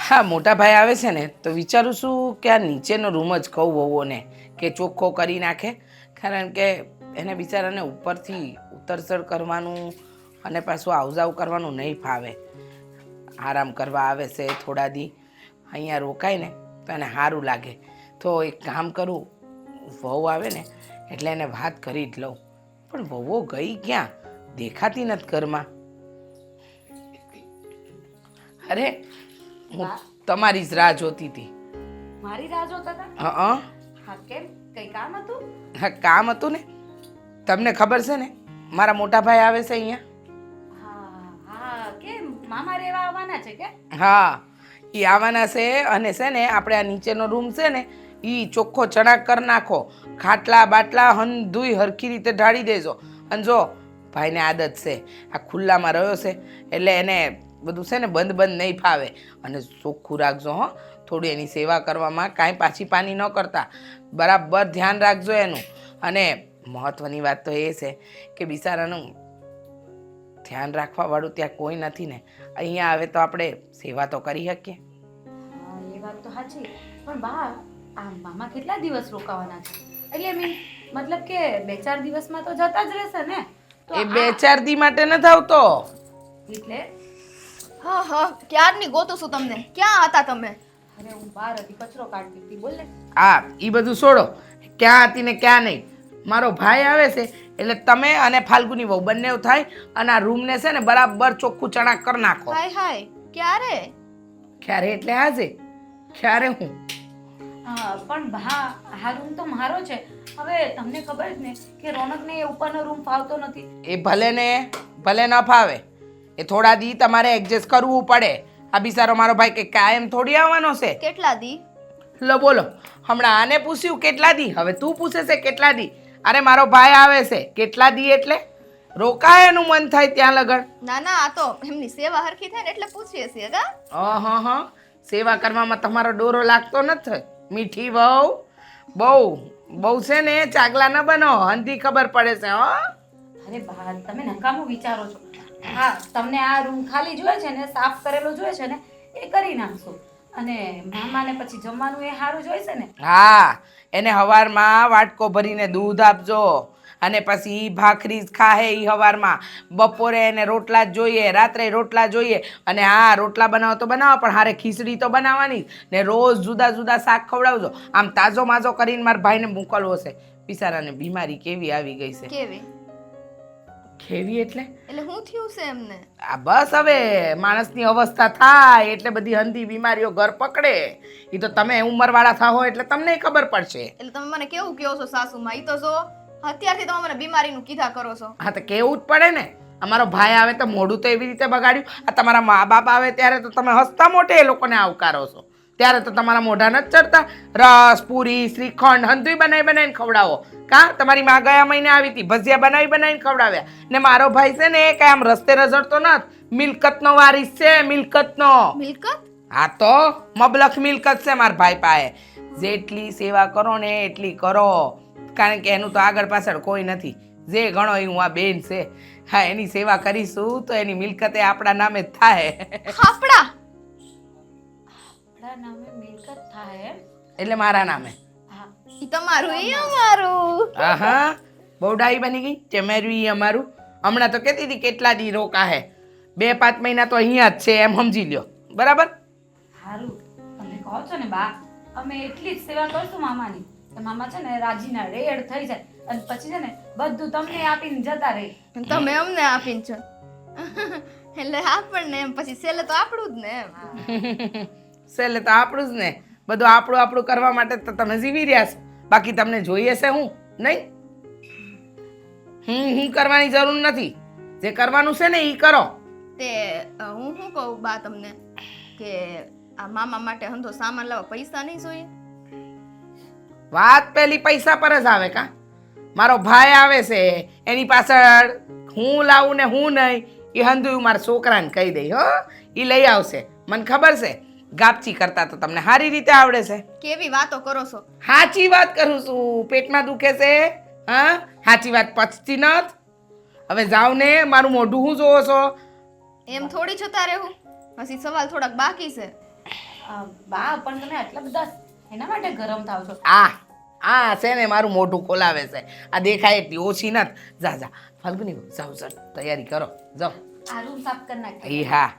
હા, મોટા ભાઈ આવે છે ને તો વિચારું છું કે આ નીચેનો રૂમ જ કહું વહુઓને કે ચોખ્ખો કરી નાખે, કારણ કે એને બિચારાને ઉપરથી ઉતરસર કરવાનું અને પાછું આવજાવ કરવાનું નહીં ફાવે. આરામ કરવા આવે છે થોડા દી, અહીંયા રોકાય ને તો એને સારું લાગે. તો એક કામ કરું, વહુ આવે ને એટલે એને વાત કરી જ લઉં. પણ વહુઓ ગઈ ક્યાં? દેખાતી નથી ઘરમાં. અરે હું તમારી જ રાહ જોતી હતી. મારી રાહ જોતા હતા? હા. હા, કેમ? કઈ કામ હતું? હા, કામ હતું ને. તમને ખબર છે ને મારા મોટા ભાઈ આવે છે અહીંયા. હા હા, કેમ મામા રહેવા આવવાના છે કે? હા, એ આવવાના છે અને છે ને આપણે આ નીચેનો રૂમ છે ને એ ચોખ્ખો ચણાક કરી નાખો. ખાટલા બાટલા હંધુય હરખી રીતે ઢાળી દેજો. અને જો ભાઈને આદત છે આ ખુલ્લામાં રહ્યો છે એટલે એને બધું છે ને બંધ બંધ નહીં ફાવે. અને ચોખ્ખું રાખજો હો, થોડી એની સેવા કરવામાં કાંઈ પાછી પાની ન કરતા, બરાબર ધ્યાન રાખજો એનું. અને મહત્ત્વની વાત તો એ છે કે બિચારાનું ધ્યાન રાખવાવાળું ત્યાં કોઈ નથી ને. અહીંયા આવે તો આપણે સેવા તો કરી શકીએ. હા, એ વાત તો સાચી. પણ બા, આ મામા કેટલા દિવસ રોકાવાના છે? એટલે મતલબ કે 2-4 દિવસમાં તો જતા જ રહેશે ને? તો એ 2-4 દી માટે નથી આવતો. એટલે હા હા, ક્યારની ગોતું છું તમને. ક્યાં હતા તમે? અરે હું બહાર હતી, કચરો કાઢતી હતી. બોલ ને. હા, એ બધું છોડો, ક્યાં હતી ને ક્યાં નહીં. મારો ભાઈ આવે છે એટલે તમે અને ફાલ્ગુની વહુ બંને થાય અને આ રૂમને છે ને બરાબર ચોખ્ખું ચણાક કરી નાખો. હાય હાય, ક્યારે? ક્યારે એટલે આજે. ક્યારે હું હા, પણ બા, આ રૂમ તો મારો છે. હવે તમને ખબર જ ને કે રોનકને એ ઉપરનો રૂમ ફાવતો નથી. એ ભલે ન ફાવે, એ થોડા દી તમારે એડજસ્ટ કરવું પડે. આ બિચારો મારો ભાઈ કે કાયમ થોડી આવવાનો છે. કેટલા દી? લો બોલો, હમણાં આને પૂછ્યું કેટલા દી, હવે તું પૂછે છે કેટલા દી. અરે મારો ભાઈ આવે છે, કેટલા દી એટલે રોકાય એનું મન થાય ત્યાં લગન. ના ના, આ તો એમની સેવા હરખી થાય ને એટલે પૂછીએ છીએ કા. હા, સેવા કરવામાં તમારો ડોરો લાગતો નથી. મીઠી વહુ, બહુ છે ને ચાગલા ન બનો, હંધી ખબર પડે છે. હો અરે બા, તમે નકામું વિચારો છો. હા, તમને આ રૂમ ખાલી જોઈએ છે ને, સાફ કરેલો જોઈએ છે ને, એ કરી નાખશું. અને મામાને પછી જમવાનું એ સારું જોઈશે ને. હા, એને હવારમાં વાટકો ભરીને દૂધ આપજો અને પછી ભાખરી જ ખાહે ઈ હવારમાં. બપોરે એને રોટલા જ જોઈએ, રાત્રે રોટલા જોઈએ. અને હા, રોટલા બનાવો તો બનાવો, પણ હારે ખીચડી તો બનાવવાની ને. રોજ જુદા જુદા શાક ખવડાવજો. આમ તાજો માજો કરીને મારા ભાઈને મોકલવો છે. બિચારાને બીમારી કેવી આવી ગઈ છે. કેવી? કેવી એટલે હું થયું છે એમને? આ બસ હવે માણસની અવસ્થા થાય એટલે બધી હંધી બીમારીઓ ઘર પકડે. એ તો તમે ઉંમરવાળા થાઓ એટલે તમને ખબર પડશે. એટલે તમે મને કેવું કહો છો સાસુમાં? ઈ તો જો અત્યારથી તમે મને બીમારીનું કીધા કરો છો. હા, તો કેવું જ પડે ને. અમારો ભાઈ આવે તો મોઢું તો એવી રીતે બગાડ્યું. આ તમારા મા બાપ આવે ત્યારે તો તમે હસતા મોઢે એ લોકોને આવકારો છો. ત્યારે તો તમારા મોઢા નથી ચડતા. રસ પૂરી શ્રીખંડ હંધુય બનાવીને ખવડાવો. કા તમારી માં ગયા મહિને આવી હતી, ભજીયા બનાવીને ખવડાવ્યા. ને મારો ભાઈ છે ને કઈ આમ રસ્તે રઝળતો નથી. મિલકતનો વારીસ છે, મિલકતનો. મિલકત? હા તો મબલખ મિલકત છે મારા ભાઈ પાસે. જેટલી સેવા કરો ને એટલી કરો, કારણ કે એનું તો આગળ પાછળ કોઈ નથી. જે ગણો એ હું આ બેન છે. હા, એની સેવા કરીશું તો એની મિલકતે આપણા નામે જ થાય. આપણા નામે મિલકત થાય એમ? એટલે મારા નામે. હા, ઈ તમારું ઈ અમારું. હા, બહુ ડાઈ બની ગઈ. તમારું ઈ અમારું. હમણાં તો કહેતી હતી કેટલા દી રોકા હે. 2-5 મહિના તો અહીંયા જ છે એમ સમજી લ્યો. બરાબર? સારું. તમે કહો છો ને બા, અમે એટલી જ સેવા કરશું મામાની કે મામા છે ને રાજીના રેડ થઈ જાય. અને પછી છે ને બધું તમને આપીને જતા રહે. તમે અમને આપીને છો એટલે આપણને એમ પછી છેલ્લે તો આપણું જ ને એમ. છેલ્લે તો આપણું જ ને. બધું આપણું કરવા માટે તો તમે જીવી રહ્યા છો. બાકી તમને જોઈએ છે હું નહીં. હું કરવાની જરૂર નથી. જે કરવાનું છે ને એ કરો. તે હું શું કહું બા તમને કે આ મામા માટે હંધો સામાન લાવવા પૈસા નહીં જોઈએ? વાત પેલી પૈસા પર જ આવે કા? મારો ભાઈ આવે છે એની પાછળ હું લાવું ને હું નહીં એ હંધું મારા છોકરાને કહી દઈ. હો, એ લઈ આવશે. મને ખબર છે. ગાપચી કરતા તો તમને સારી રીતે આવડે છે. કેવી વાતો કરો છો? સાચી વાત કરું છું. પેટમાં દુખે છે? હા, સાચી વાત પચતી નથી. હવે જાવ ને, મારું મોઢું હું જોવો છો? એમ થોડી જતા રહેવું. હજી સવાલ થોડાક બાકી છે. બા પણ તમે આટલા બધા એના માટે ગરમ થાવ છો. આ છે ને મારું મોઢું ખોલાવે છે. આ દેખાય એટલી ઓછી નથી. જા જા ફાલ્ગુની જાઓ સર તૈયારી કરો જાઓ. આ રૂમ સાફ કરી નાખીએ. એ હા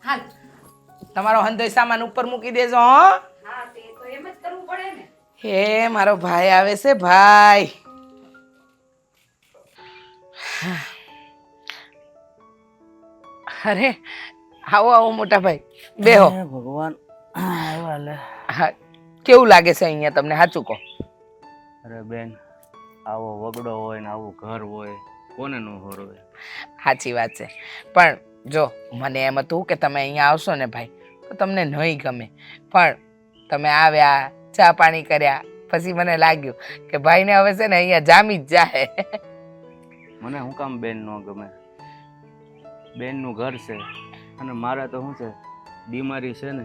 હાલ. તમારો હંધોય સામાન ઉપર મૂકી દેજો હો. હા તે તો એમ જ કરવું પડે ને. હે મારો ભાઈ આવે છે ભાઈ. અરે આવો આવો મોટા ભાઈ બેહો. ભગવાન આવ્યા લે. હા કેવું લાગે છે અહીંયા તમને સાચું કહો. અરે બેન, આવો વગડો હોય ને આવું ઘર હોય કોને નો હોરવે. સાચી વાત છે પણ જો મને એમ હતું કે તમે અહીંયા આવશો ને ભાઈ તો તમને નહીં ગમે પણ તમે આવ્યા ચા પાણી કર્યા પછી મને લાગ્યું કે ભાઈને હવે છે ને અહીંયા જામી જ જાય. મને શું કામ બેન નો ગમે? બેનનું ઘર છે અને મારે તો શું છે બીમારી છે ને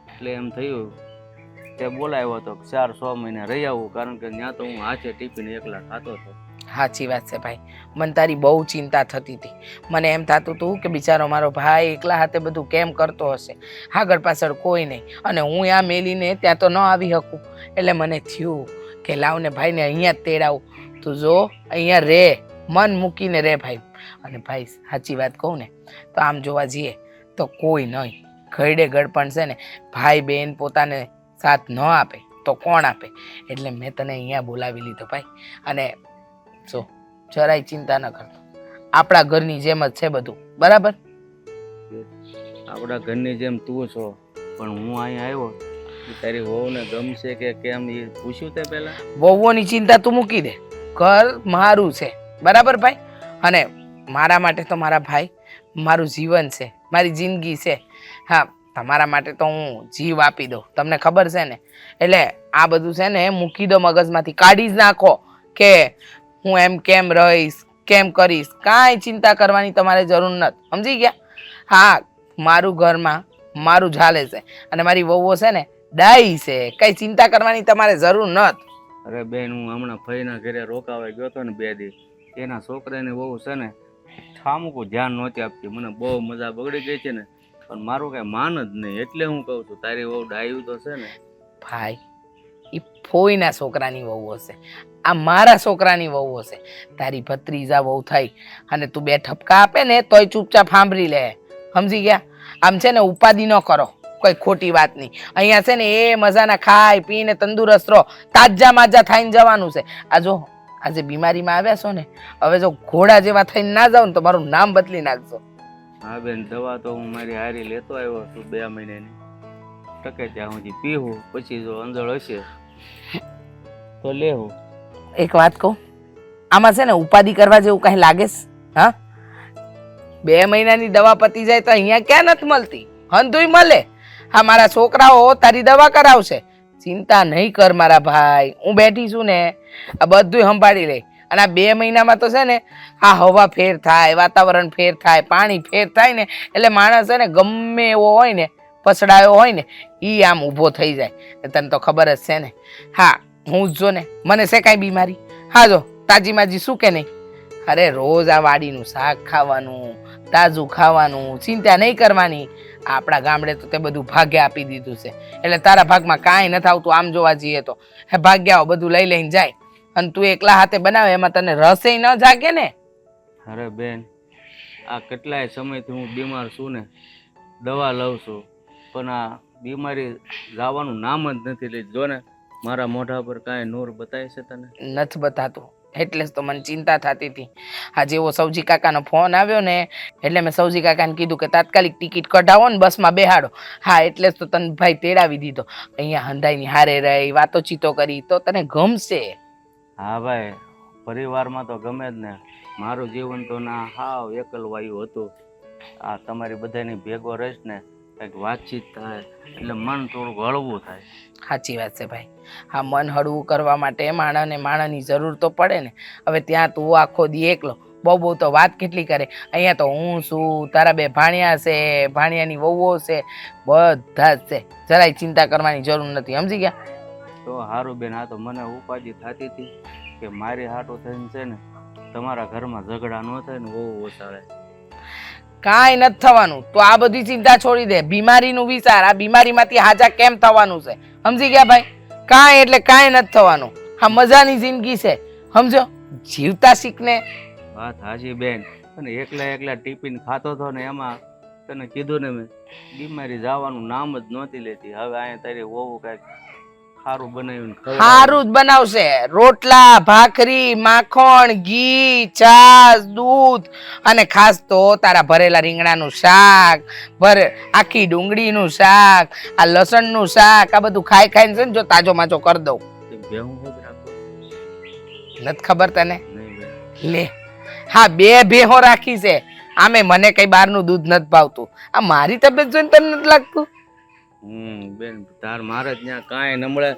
એટલે એમ થયું તે બોલાવ્યો હતો 4-6 મહિના રહી આવું કારણ કે ત્યાં તો હું હાથે ટીપીને એકલા ખાતો હતો. સાચી વાત છે ભાઈ મને તારી બહુ ચિંતા થતી હતી. મને એમ થતું હતું કે બિચારો મારો ભાઈ એકલા હાથે બધું કેમ કરતો હશે, આગળ પાછળ કોઈ નહીં અને હું આ મેલીને ત્યાં તો ન આવી શકું. એટલે મને થયું કે લાવને ભાઈને અહીંયા જ તેડાવું. તું જો અહીંયા રે, મન મૂકીને રે ભાઈ. અને ભાઈ સાચી વાત કહું ને તો આમ જોવા જઈએ તો કોઈ નહીં, ઘરડે ગળપણ છે ને ભાઈ બહેન પોતાને સાથ ન આપે તો કોણ આપે. એટલે મેં તને અહીંયા બોલાવી લીધો ભાઈ. અને જો જરાય ચિંતા ન કરતો, આપણા ઘરની જેમ જ છે બધું બરાબર. આપણા ઘરની જેમ તું છો પણ હું અહીંયા આવ્યો તારી વહુને ગમશે કે કેમ એ પૂછ્યું તે પહેલા? વહુઓની ચિંતા તું મૂકી દે, ઘર મારું છે બરાબર ભાઈ. અને મારા માટે તો મારા ભાઈ મારું જીવન છે, મારી જિંદગી છે. હા તમારા માટે તો હું જીવ આપી દઉં, તમને ખબર છે ને. એટલે આ બધું છે ને મૂકી દો મગજમાંથી, કાઢી જ નાખો કે હું એમ કેમ રહીશ કેમ કરીશ. કાંઈ ચિંતા કરવાની તમારે જરૂર નથી, સમજી ગયા? હા મારું ઘરમાં મારું ચાલે છે અને મારી વહુઓ છે ને ડાઈ છે, કઈ ચિંતા કરવાની તમારે જરૂર નથી. અરે બેન, હું હમણાં ફઈના ઘરે રોકાવા ગયો હતો ને 2 દી, એના છોકરાને વહુ છે ને ઠામુકું ધ્યાન નહોતી આપતી. મને બહુ મજા બગડી ગઈ છે ને પણ મારું કઈ માન જ નહીં. એટલે હું કહું છું તારી વહુ ડાયું તો છે ને. ભાઈ એ ફોઈના છોકરાની વહુ હશે, આ મારા છોકરાની વહુ હશે. તારી ભત્રીજા વહુ થઈ અને તું 2 ઠપકા આપે ને તોય ચૂપચાપ સાંભળી લે, સમજી ગયા? આમ છે ને ઉપાધિ ન કરો કોઈ ખોટી વાત નહીં. અહીંયા છે ને એ મજાના ખાઈ પીને તંદુરસ્ત રહો, તાજા માજા થઈને જવાનું છે. આ જો આજે બીમારીમાં આવ્યા છો ને, હવે જો ઘોડા જેવા થઈને ના જાવ ને તો મારું નામ બદલી નાખજો. હા બેન, દવા તો હું મારી હારી લેતો આવ્યો છું 2 મહિનાની. ટકે ત્યાં સુધી પીવું, પછી જો અંજળ હશે તો લેવું. એક વાત કહું, આમાં છે ને ઉપાધિ કરવા જેવું કઈ લાગે છે? હા 2 મહિનાની દવા પતી જાય તો અહીંયા ક્યાં નથી મળતી, હંધુય મળે. હા મારા છોકરાઓ તારી દવા કરાવશે, ચિંતા નહીં કર મારા ભાઈ. હું બેઠી છું ને, આ બધું સંભાળી લે. અને આ 2 મહિનામાં તો છે ને આ હવા ફેર થાય, વાતાવરણ ફેર થાય, પાણી ફેર થાય ને એટલે માણસ છે ને ગમે એવો હોય ને પછડાયો હોય ને એ આમ ઊભો થઈ જાય. તને તો ખબર જ છે ને. હા હું જ જો ને, મને છે કાંઈ બીમારી? હા જો તાજી માજી શું કે નહીં. અરે રોજ આ વાડીનું શાક ખાવાનું, તાજું ખાવાનું, ચિંતા નહીં કરવાની. આપણા ગામડે તો તે બધું ભાગ્ય આપી દીધું છે એટલે તારા ભાગમાં કાંઈ નથી આવતું. આમ જોવા જઈએ તો હે ભાગ્યાઓ બધું લઈ લઈને જાય અને તું એકલા હાથે બનાવે એમાં તને રસેય ન જાગે ને. અરે બેન, આ કેટલાય સમયથી હું બીમાર છું ને, દવા લઉં છું પણ આ બીમારી જવાનું નામ જ નથી લીધું. જો ને મારા મોઢા પર કાંઈ નૂર બતાય છે તને? નથી બતાતું, એટલે જ તો મને ચિંતા થતી હતી. આ જેવો સૌજી કાકાનો ફોન આવ્યો ને એટલે મેં સૌજી કાકાને કીધું કે તાત્કાલિક ટિકિટ કઢાવો ને બસમાં બેહાડો. હા એટલે જ તો તને ભાઈ તેડાવી દીધો. અહીંયા હંધાઈની હારે રહી વાતો ચીતો કરી તો તને ગમશે. હા ભાઈ, પરિવારમાં તો ગમે જ ને. મારું જીવન તો ના હાવ એકલવાયું હતું. આ તમારી બધાની ભેગો રહીશ ને કંઈક વાતચીત થાય એટલે મન થોડુંક હળવું થાય. સાચી વાત છે ભાઈ. હા મન હળવું કરવા માટે માણસની જરૂર તો પડે ને. હવે ત્યાં તું આખો દી એકલો, બહુ તો વાત કેટલી કરે. અહીંયા તો હું છું, તારા 2 ભાણિયા છે, ભાણિયાની વહુઓ છે, બધા જ છે. જરાય ચિંતા કરવાની જરૂર નથી, સમજી ગયા? તો સારું બેન, આ તો મને ઉપાધિ થતી હતી કે મારી હાટો થઈને છે ને તમારા ઘરમાં ઝઘડા ન થાય ને વહુ ઓસાળે. કાંઈ નથી થવાનું. તો આ બધી ચિંતા છોડી દે. બીમારીનું વિચાર. આ બીમારીમાંથી હાજા કેમ થવાનું છે, સમજી ગયા ભાઈ? કાંઈ એટલે કાંઈ નથી થવાનું. આ મજાની જિંદગી છે, સમજો. જીવતા શીખને. વાત હાજી બેન. અને એકલા એકલા ટિફિન ખાતો હતો ને એમાં તને કીધું ને મેં, બીમારી જવાનું નામ જ નહોતી લેતી. હવે અહીંયા તારી વહુ કાંઈક સારું બનાવ્યું સારું જ બનાવશે. રોટલા, ભાખરી, માખણ, ઘી, છાશ, દૂધ અને ખાસ તો તારા ભરેલા રીંગણાનું શાક, આખી ડુંગળીનું શાક, આ લસણનું શાક, આ બધું ખાઈ ખાઈને છે ને જો તાજો માજો કરી દઉં. ભેહું હોત રાખો નથી ખબર તને? નહીં બેન. લે, હા 2 ભેહો રાખી છે. આમે મને કઈ બહારનું દૂધ નથી ભાવતું. આ મારી તબિયત જોઈને તને નથી લાગતું? બેન તાર મારે જ ત્યાં કાંઈ નમળે.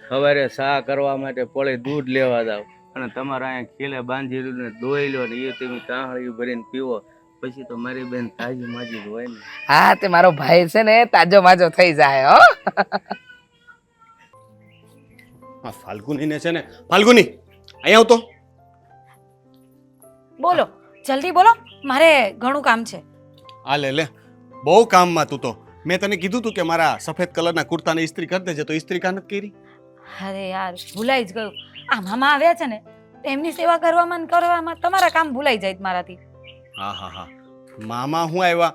સવારે ચા કરવા માટે પોળે દૂધ લેવા જાવ અને તમારે અહીંયા ખીલે બાંધી ને દોઈ લો ને એ તમે કાંહળી ભરીને પીવો, પછી તો મારી બેન તાજી માજી જ હોય ને. હા, તે મારો ભાઈ છે ને તાજો માજો થઈ જાય. હો હા, ફાલ્ગુનીને છે ને, ફાલ્ગુની અહીંયા આવતો. બોલો, જલ્દી બોલો, મારે ઘણું કામ છે. આ લે બહુ કામમાં તું તો. મેં તને કીધું તું કે મારા સફેદ કલરના કુર્તાને ઇસ્ત્રી કરી દેજે, તો ઇસ્ત્રી કા નથી કરી? અરે યાર, ભૂલાઈ જ ગયું. આ મામા આવ્યા છે ને, એમની સેવા કરવામાં ને કરવામાં તમારા કામ ભૂલાઈ જાય મારાથી. હા, મામા હું આવ્યા,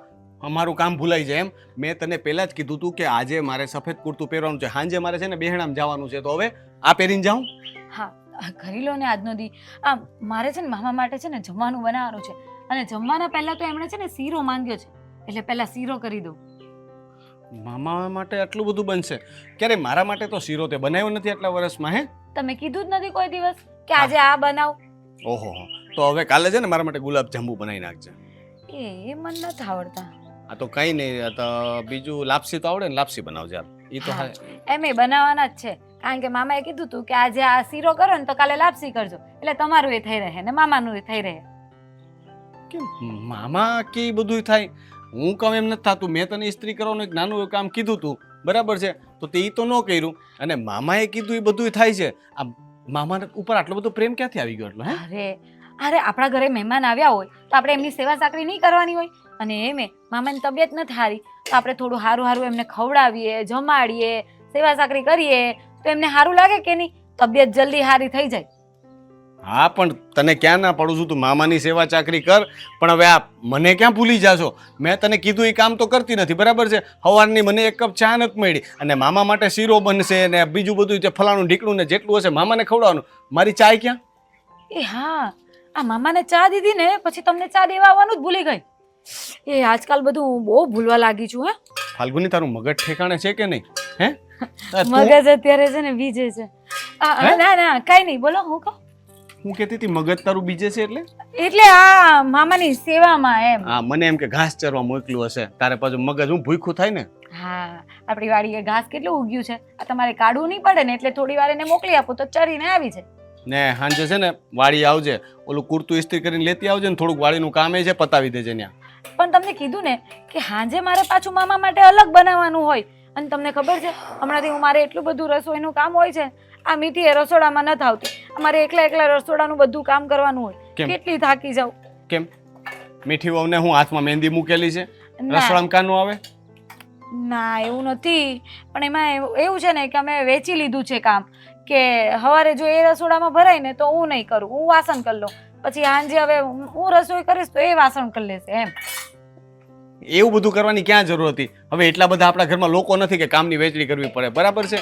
અમારું કામ ભૂલાઈ જાય એમ? મેં તને પહેલા જ કીધું તું કે આજે મારે સફેદ કુર્તું પહેરવાનું છે, સાંજે મારે છે ને બહેણામ જવાનું છે, તો હવે આ પહેરીને જાઉં? હા, કરી લો ને આજનો દી. આ મારે છે ને મામા માટે છે ને જમવાનું બનાવવાનું છે, અને જમવાના પહેલા તો એમણે છે ને શીરો માંગ્યો છે, એટલે પહેલા શીરો કરી દઉં. મામા માટે આટલું બધું બનશે? ક્યારે મારા માટે તો શીરો તે બનાવ્યો નથી આટલા વર્ષમાં. હે, તમે કીધું જ નથી કોઈ દિવસ કે આજે આ બનાવ. ઓહો, તો હવે કાલે છે ને મારા માટે ગુલાબ જાંબુ બનાવી નાખજે. એ મને નથી આવડતા. આ તો કઈ નહીં, તો બીજું લાપસી તો આવડે ને, લાપસી બનાવજે. એ તો હા, એમ બનાવવાના જ છે, કારણ કે મામાએ કીધું તું કે આજે આ શીરો કરો ને તો કાલે લાપસી કરજો, એટલે તમારું એ થઈ રહે ને મામાનું એ થઈ રહે. કેમ મામા કે બધું થાય? હું કહું એમ નથી થતું. મેં તને ઇસ્ત્રી કરવાનું એક નાનું એવું કામ કીધું તું, બરાબર છે, તો તે તો ન કર્યું, અને મામાએ કીધું એ બધું થાય છે. આ મામા ઉપર આટલો બધો પ્રેમ ક્યાંથી આવી ગયો? એટલો હે? અરે આપણા ઘરે મહેમાન આવ્યા હોય તો આપણે એમની સેવા સાકરી નહીં કરવાની હોય? અને એમે મામાની તબિયત નથી સારી તો આપણે થોડું સારું સારું એમને ખવડાવીએ, જમાડીએ, સેવા સાકરી કરીએ તો એમને સારું લાગે કે નહીં? તબિયત જલ્દી સારી થઈ જાય. હા, પણ તને ક્યાં ના પડું છું? તું મામાની સેવા ચાકરી કર, પણ હવે આ મને ક્યાં ભૂલી જાશો? મેં તને કીધું એ કામ તો કરતી નથી, બરાબર છે? સવારની મને 1 કપ ચા નથી મળી, અને મામા માટે શીરો બનશે ને બીજું બધું જે ફલાણું ઢીકણું ને જેટલું હશે મામાને ખવડાવવાનું. મારી ચાય ક્યાં? એ હા, આ મામાને ચા દીધી ને પછી તમને ચા દેવા આવવાનું જ ભૂલી ગઈ. એ આજકાલ બધું બહુ ભૂલવા લાગી છું. હે ફાલ્ગુની, તારું મગજ ઠેકાણે છે કે નહીં? હે, મગજ અત્યારે છે ને બીજે છે. ના કઈ નહીં, બોલો. હું કહું હું કહેતી હતી મગજ તારું બીજે છે એટલે આ મામાની સેવામાં એમ. હા, મને એમ કે ઘાસ ચરવા મોકલ્યું હશે તારે, પાછું મગજ હું ભૂખ્યું થાય ને. હા, આપણી વાડીએ ઘાસ કેટલું ઉગ્યું છે, આ તમારે કાઢવું નહીં પડે ને, એટલે થોડી વાર એને મોકલી આપો તો ચરીને આવી છે. ને સાંજે છે ને વાડી આવજે, ઓલું કુર્તું ઇસ્ત્રી કરીને લેતી આવજે ને, થોડુંક વાડીનું કામ છે પતાવી દેજે ત્યાં. પણ તમને કીધું ને કે સાંજે મારે પાછું મામા માટે અલગ બનાવવાનું હોય, અને તમને ખબર છે હમણાંથી મારે એટલું બધું રસોઈનું કામ હોય છે. આ મીઠી રસોડામાં નથી આવતી, અમારે એકલા રસોડાનું બધું કામ કરવાનું હોય. કેટલી થાકી જાઉં. કેમ મીઠી વહુને હું હાથમાં મહેંદી મૂકેલી છે, રસોડામાં કાનું આવે? ના, એવું નથી, પણ એમાં એવું છે ને કે અમે વેચી લીધું છે કામ, કે સવારે જો એ રસોડામાં ભરાય ને તો હું નહીં કરું, હું વાસણ કરી લઉં, પછી સાંજે હવે હું રસોઈ કરીશ તો એ વાસણ કરી લેશે. એમ એવું બધું કરવાની ક્યાં જરૂર હતી? હવે એટલા બધા આપણા ઘરમાં લોકો નથી કે કામની વહેંચણી કરવી પડે, બરાબર છે?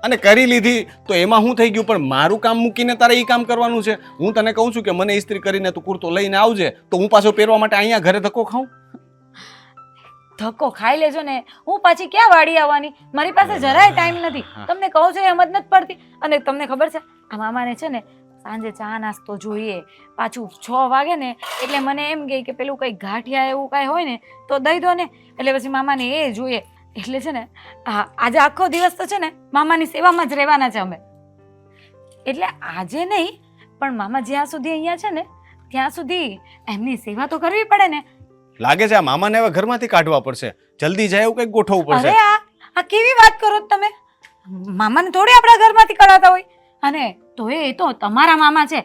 અને કરી લીધી તો એમાં શું થઈ ગયું? પણ મારું કામ મૂકીને તારે એ કામ કરવાનું છે. હું તને કહું છું કે મને ઇસ્ત્રી કરીને તું કુર્તો લઈને આવજે, તો હું પાછો પહેરવા માટે અહીંયા ઘરે ધક્કો ખાઉં? ધક્કો ખાઈ લેજો ને, હું પાછી ક્યાં વાડી આવવાની? મારી પાસે જરાય ટાઈમ નથી. તમને કહું છું એમ જ નથી પડતી. અને તમને ખબર છે આ મામાને છે ને સાંજે ચા નાસ્તો જોઈએ, પાછું 6 વાગે ને એટલે મને એમ કહે કે પેલું કંઈ ગાંઠિયા એવું કાંઈ હોય ને તો દઈ દો ને, એટલે પછી મામાને એ જોઈએ. એટલે છે ને આજે આખો દિવસ તો છે ને મામાની સેવામાં જ રહેવાના છે અમે. એટલે આજે નહીં, પણ મામા જ્યાં સુધી અહીંયા છે ને ત્યાં સુધી એમની સેવા તો કરવી પડે ને. લાગે છે આ મામાને હવે ઘરમાંથી કાઢવા પડશે, જલ્દી જાય એવું કંઈક ગોઠવવું પડશે. અરે આ કેવી વાત કરો તમે? મામાને થોડી આપણા ઘરમાંથી કઢાતા હોય, અને તો એ તો તમારા મામા છે.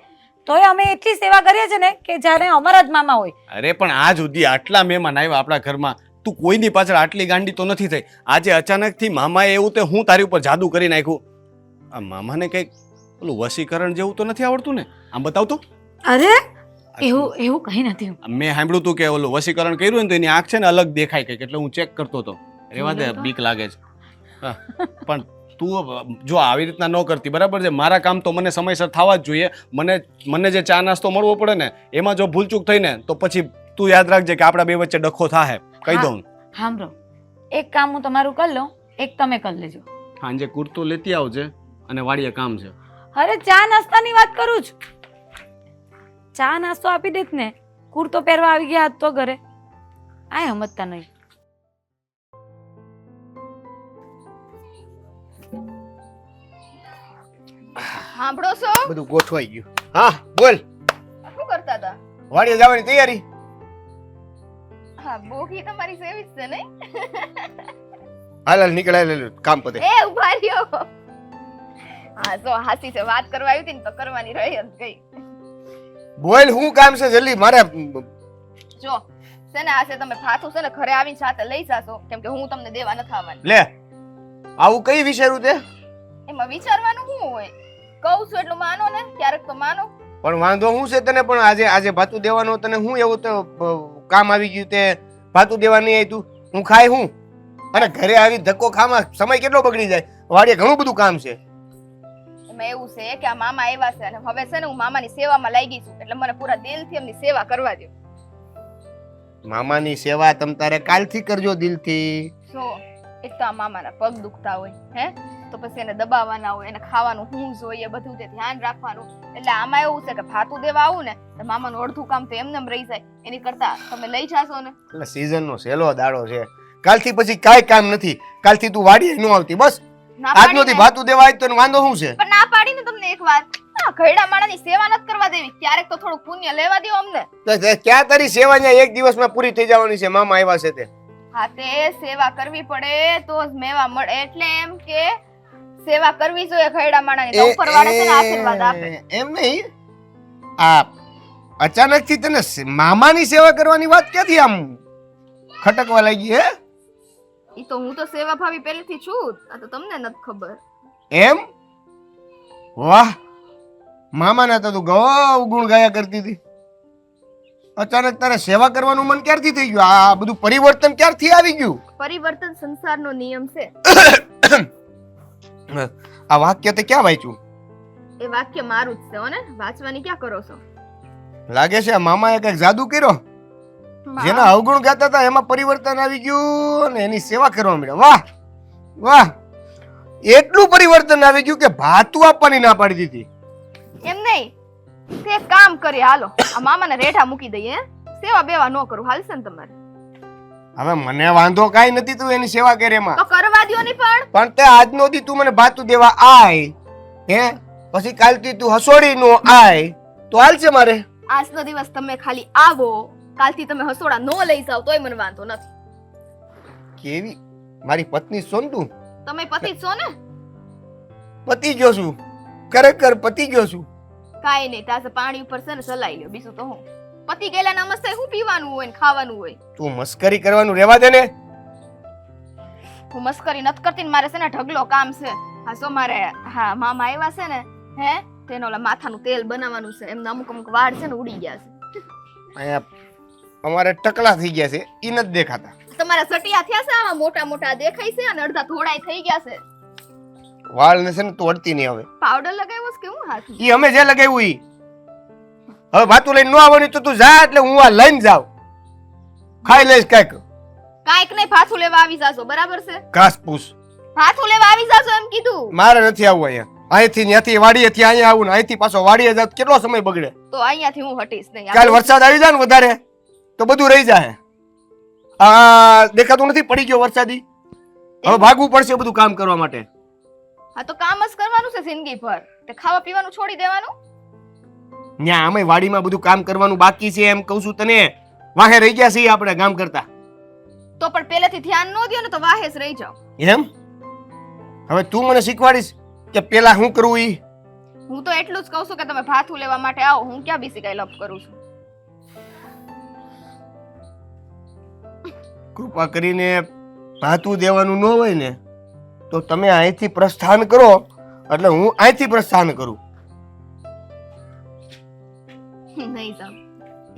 તોય અમે એટલી સેવા કરીએ છીએ ને કે જ્યારે અમારા જ મામા હોય. અરે પણ આજ સુધી આટલા મહેમાન આવ્યા આપણા ઘરમાં, તું કોઈની પાછળ આટલી ગાંડી તો નથી થઈ. આજે અચાનકથી મામાએ એવું તે હું તારી ઉપર જાદુ કરી નાખ્યું. આ મામાને કંઈક પેલું વશીકરણ જેવું તો નથી આવડતું ને? આમ બતાવ તો. અરે એવું કંઈ નથી. મેં સાંભળ્યું તું કે ઓલું વશીકરણ કર્યું ને તો એની આંખ છે ને અલગ દેખાય કંઈક, એટલે હું ચેક કરતો હતો. રેવા દે, બીક લાગે છે. હા, પણ તું જો આવી રીતના ન કરતી, બરાબર છે? મારા કામ તો મને સમયસર થવા જ જોઈએ. મને જે ચા નાસ્તો મળવો પડે ને એમાં જો ભૂલચૂક થઈ ને તો પછી તું યાદ રાખજે કે આપણા બે વચ્ચે ડખો થાય. કહી દઉં. સાંભળો, એક કામ હું તમારું કરી લઉં, એક તમે કરી લેજો. સાંજે કુર્તો લેતી આવજે અને વાડીએ કામ છે. અરે ચા નાસ્તાની વાત કરું છું. ચા નાસ્તો આપી દેત ને, કુર્તો પહેરવા આવી ગયા તો ઘરે આ સમજતા નહીં. સાંભળો છો? બધું ગોઠવાઈ ગયું. હા બોલ. શું કરતા હતા? વાડીએ જવાની તૈયારી. હા, બોગી તમારી સેવી જ છે નહીં? હાલ હાલ નીકળાય, લે કામ પતે. એ ઉભા રહ્યો. હા, જો હાસી છે, વાત કરવા આવી હતી ને તો કરવાની રહી જ ગઈ. બોલ, શું કામ છે જલ્દી? મારે જો છે ને, આ છે તમે ફાથું છે ને ઘરે આવીને સાથે લઈ જાશો, કેમ કે હું તમને દેવા નથી આવવાની. લે, આવું કઈ વિચાર્યું તે? એમાં વિચારવાનું શું હોય? કહું છું એટલું માનો ને, ક્યારેક તો માનો. પણ વાંધો શું છે તને? પણ આજે ભાતું દેવાનો તને શું એવું તો કામ આવી ગયું તે ભાતું દેવા નહીં આવ્યું? હું ખાય હું? અને ઘરે આવી ધક્કો ખામાં સમય કેટલો બગડી જાય. વાડીએ ઘણું બધું કામ છે. એમાં એવું છે કે આ મામા આવ્યા છે અને હવે છે ને હું મામાની સેવામાં લાગી છું, એટલે મને પૂરા દિલથી એમની સેવા કરવા દો. મામાની સેવા તમ તારે કાલથી કરજો દિલથી. જો એક તો આ મામાના પગ દુખતા હોય, હે, તો પછી એને દબાવવાના હોય, એને ખાવાનું શું જોઈએ બધું તે ધ્યાન રાખવાનું. એટલે આમાં એવું છે કે ભાતું દેવા આવું ને તો મામાનું અડધું કામ તો એમને રહી જાય, એની કરતા તમે લઈ જાશો ને. એટલે સીઝનનો સહેલો દાડો છે. કાલથી પછી કાંઈ કામ નથી. કાલથી તું વાડીએ ન આવતી. બસ ના આજનો દી પાડીને- ભાતું દેવા આવી તો વાંધો શું છે? પણ ના પાડીને તમને એક વાત, આ ઘરડા માણસની સેવા નથી કરવા દેવી, ક્યારેક તો થોડું પુણ્ય લેવા દો અમને. તો ક્યાં તારી સેવા અહીંયા એક દિવસમાં પૂરી થઈ જવાની છે? મામા આવ્યા છે તે. હા, તે સેવા કરવી પડે તો જ મેવા મળે, એટલે એમ કે સેવા કરવી જોઈએ ઘરડા માણસની, તો ઉપરવાળા છે ને આશીર્વાદ આપે. એમ નહીં, આ અચાનક થી તને મામાની સેવા કરવાની વાત ક્યાંથી આમ ખટકવા લાગી? હે, ઈ તો હું તો સેવા ભાવી પહેલેથી છું, આ તો તમને નથી ખબર. એમ? વાહ, મામાના તો તું ગૌ ગુણ ગાયા કરતી હતી. અચાનક તારે સેવા કરવાનું મન ક્યારથી થઈ ગયું? આ બધું પરિવર્તન ક્યારથી આવી ગયું? પરિવર્તન સંસારનો નિયમ છે. આ વાક્ય તે ક્યાં વાંચ્યું? એ વાક્ય મારું જ છે હો ને, વાંચવાની ક્યાં કરો છો? લાગે છે આ મામાએ કઈક જાદુ કર્યો. જેના અવગુણ ગાતા હતા એમાં પરિવર્તન આવી ગયું અને એની સેવા કરવા માંડ્યા. વાહ વાહ, એટલું પરિવર્તન આવી ગયું કે ભાતું આપવાની ના પાડી દીધી. એમ નહીં, તે એક કામ કરી, હાલો આ મામાને રેઠા મૂકી દઈએ, હે? સેવા બેવા ન કરું, હાલશે ને તમારે? હવે મને વાંધો કાઈ નથી, તું એની સેવા કરે એમાં. તો કરવા દ્યો ને. પણ તે આજનો દી તું મને ભાતું દેવા આય, હે, પછી કાલથી તું હસોડી નો આય તો હાલશે મારે. આજનો દિવસ તમે ખાલી આવો, કાલથી તમે હસોડા નો લઈ જાવ તોય મને વાંધો નથી. કેવી મારી પત્ની છો ને તું? તમે પતિ જ છો ને? પતિ ગયો છું, ખરેખર પતિ ગયો છું. કાઈ નહીં, તાસે પાણી ઉપર છે ને સલાઈ લ્યો, બીજું તો હું. પતિ ગયેલા નમસ્તે શું પીવાનું હોય ને ખાવાનું હોય? તું મસ્કરી કરવાનું રહેવા દે ને. હું મસ્કરી નથી કરતી ને, મારે છે ને ઢગલો કામ છે. હા, સો મારે, હા, મામા આવ્યા છે ને, હે, તેનો ઓલા માથાનું તેલ બનાવવાનું છે, એમના અમુક અમુક વાળ છે ને ઉડી ગયા છે. અહીંયા અમારે ટકલા થઈ ગયા છે, ઈ નથી દેખાતા. તમારા સટિયા થયા છે આવા મોટા મોટા દેખાય છે અને અડધા થોડાય થઈ ગયા છે. વાળ ને છે ને તું અડતી નહીં હવે. પાવડર લગાવ્યો છે કે હું હાથ? ઈ અમે જે લગાવ્યું ઈ. હવે ભાતું લઈને ન આવવાની તો તું જા, એટલે હું આ લઈને જાવ. ખાઈ લઈશ કાંઈક. કાંઈક નહીં, ભાથું લેવા આવી જાશો, બરાબર છે? ઘાસ પૂસ. ભાથું લેવા આવી જાશો એમ કીધું. મારે નથી આવવું અહીંયા. અહીંથી ત્યાંથી વાડીએથી અહીંયા આવું ને અહીંથી પાછો વાડીએ જાવ કેટલો સમય બગડે. તો અહીંયાથી હું હટીશ નહીં. કાલ વરસાદ આવી જાય ને વધારે તો બધું રહી જાય. આ દેખાતું નથી, પડી ગયો વરસાદી. હવે ભાગવું પડશે બધું કામ કરવા માટે. હા, તો કામ જ કરવાનું છે જિંદગી ભર. તે ખાવા પીવાનું છોડી દેવાનું. ન્યા અમે વાડીમાં બધું કામ કરવાનું બાકી છે એમ કહું છું તને. વાહે રહી ગયા છીએ આપણે કામ કરતા. તો પણ પહેલેથી ધ્યાન ન દ્યો ને તો વાહે જ રહી જાવ. એમ? હવે તું મને શીખવાડીશ કે પેલા શું કરવું ઈ? હું તો એટલું જ કહું છું કે તમે ભાથું લેવા માટે આવો. હું ક્યાં બીસી કઈ લપ કરું છું? કૃપા કરીને ભાતું દેવાનું ન હોય ને તો તમે અહીંથી પ્રસ્થાન કરો એટલે હું અહીંથી પ્રસ્થાન કરું. નહીં સાવ,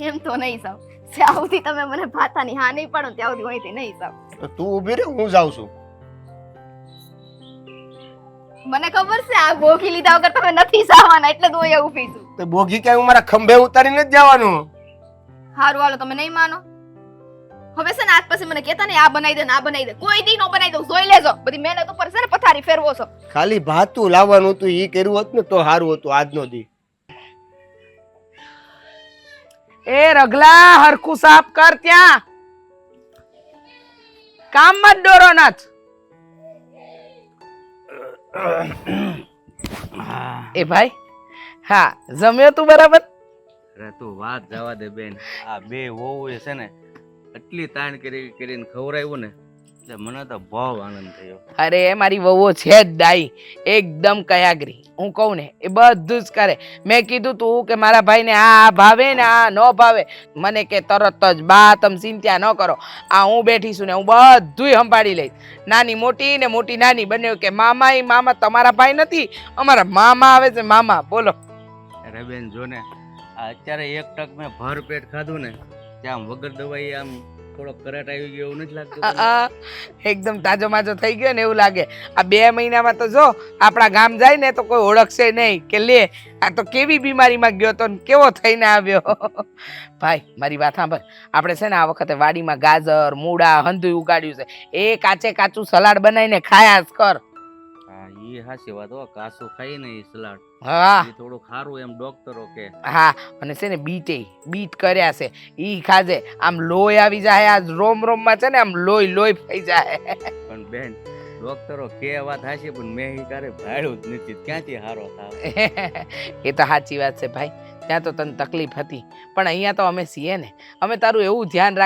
એમ તો નહીં સાવ. જ્યાં સુધી તમે મને ભાતાની હા નહીં પાડો ત્યાં સુધી અહીંથી નહીં સાવ. તો તું ઊભી રહે, હું જાઉં છું. મને ખબર છે આ બોગી લીધા વગર તમે નથી સાવાના, એટલે તો અહીંયા ઊભી છું. તો બોગી ક્યાંય હું મારા ખંભે ઉતારીને જ જવાનું. હારું હાલો, તમે નહીં માનો. હવે છે ને આજ પછી મને કહેતા નહીં આ બનાવી દે ને આ બનાવી દે. કોઈ દી નો બનાવી દઉં, જોઈ લેજો. બધી મહેનત ઉપર છે ને પથારી ફેરવો છો. ખાલી ભાતું લાવવાનું હતું, ઈ કર્યું હોત ને તો સારું હતું આજનો દી. એ રગલા હરખું સાફ કર ત્યાં. કામમાં જ ડોરો નાચ. એ ભાઈ, હા જમ્યો તું બરાબર? અરે તું વાત જવા દે બેન. આ બે વહુએ છે ને એટલી તાણ કરીને ખવડાવ્યું ને એટલે મને તો બહુ આનંદ થયો. અરે મારી વહુઓ છે જ ડાઈ, એકદમ કયાગરી. હું કહું ને એ બધું જ કરે. મેં કીધું તું કે મારા ભાઈને આ ભાવે ને આ ન ભાવે, મને કે તરત જ બા તમે ચિંતા ન કરો, આ હું બેઠી છું ને હું બધુંય સંભાળી લઈશ. નાની મોટી ને મોટી નાની બંને કે મામા એ મામા તમારા ભાઈ નથી, અમારા મામા આવે છે મામા. બોલો. અરે બેન જો ને આ અત્યારે એક ટક મેં ભર પેટ ખાધું ને ત્યાં આમ વગર દવાઈ આમ થોડો કરાટ આવી ગયો એવું નથી લાગતું? એકદમ તાજો માજો થઈ ગયો ને એવું લાગે. આ 2 મહિનામાં તો જો આપણા ગામ જાય ને તો કોઈ ઓળખશે નહીં કે લે આ તો કેવી બીમારીમાં ગયો તો કેવો થઈને આવ્યો. ભાઈ મારી વાત સાંભળ, આપણે છે ને આ વખતે વાડીમાં ગાજર મૂળા હંધુય ઉગાડ્યું છે, એ કાચે કાચું સલાડ બનાવીને ખાયા જ કર. હા ઈ હાચી વાત હો, કાસું ખાઈ ને ઈ સલાડ હા ઈ થોડું ખારું એમ ડોક્ટરો કે. હા, અને છે ને બીટ કર્યા છે, ઈ ખાજે. આમ લોહી આવી જાય, આ રોમ રોમમાં છે ને આમ લોહી થઈ જાય. પણ બેન ડોક્ટરો કે વાત હાચી પણ મેં ઈ કારે ભાડ્યું જ નથી, ક્યાંથી હારો થાવ? એ તો સાચી વાત છે ભાઈ, ત્યાં તો તને તકલીફ હતી પણ અહીંયા તો અમે છીએ ને, અમે તારું એવું ધ્યાન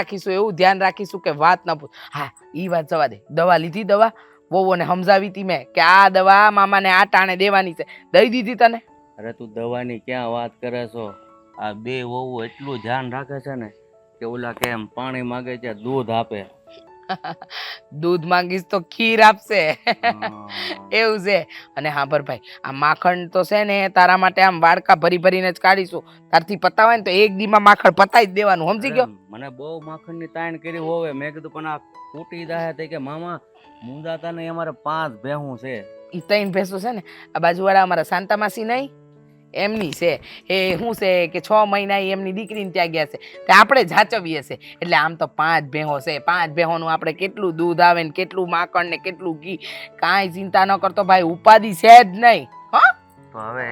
રાખીશું કે વાત ન પૂછ. હા ઈ વાત જવા દે, દવા લીધી? દવા વહુઓને સમજાવી હતી મેં કે આ દવા મામાને આ ટાણે દેવાની છે, દઈ દીધી તને? અરે તું દવાની ક્યાં વાત કરે છો? આ બે વહુ એટલું ધ્યાન રાખે છે ને કે ઓલા કેમ પાણી માંગે છે દૂધ આપે. દૂધ માંગીશ તો ખીર આપશે. એવું છે. અને હા ભાઈ, આ માખણ તો છે ને તારા માટે આમ વાડકા ભરીને જ કાઢીશું. તારથી પતાવાય ને તો એક દીમાં માખણ પતાવી જ દેવાનું, સમજી ગયો? મને બહુ માખણની તાણ કરી હોવે, મેં કીધું પણ આ ફૂટી જાય તે કે મામા મુંદાતા ને અમારે 5 ભેહું છે. ઈ 3 ભેંસો છે ને આ બાજુવાળા અમારા શાંતા માસી નહીં એમની છે. એ શું છે કે 6 મહિના એમની દીકરીને ત્યાં ગયા છે, તે આપણે જાચવીએ છે. એટલે આમ તો 5 ભેહો છે. 5 ભેહોનું આપણે કેટલું દૂધ આવે ને કેટલું માખણ ને કેટલું ઘી, કાંઈ ચિંતા ન કરતો ભાઈ, ઉપાધિ છે જ નહીં. હા તો હવે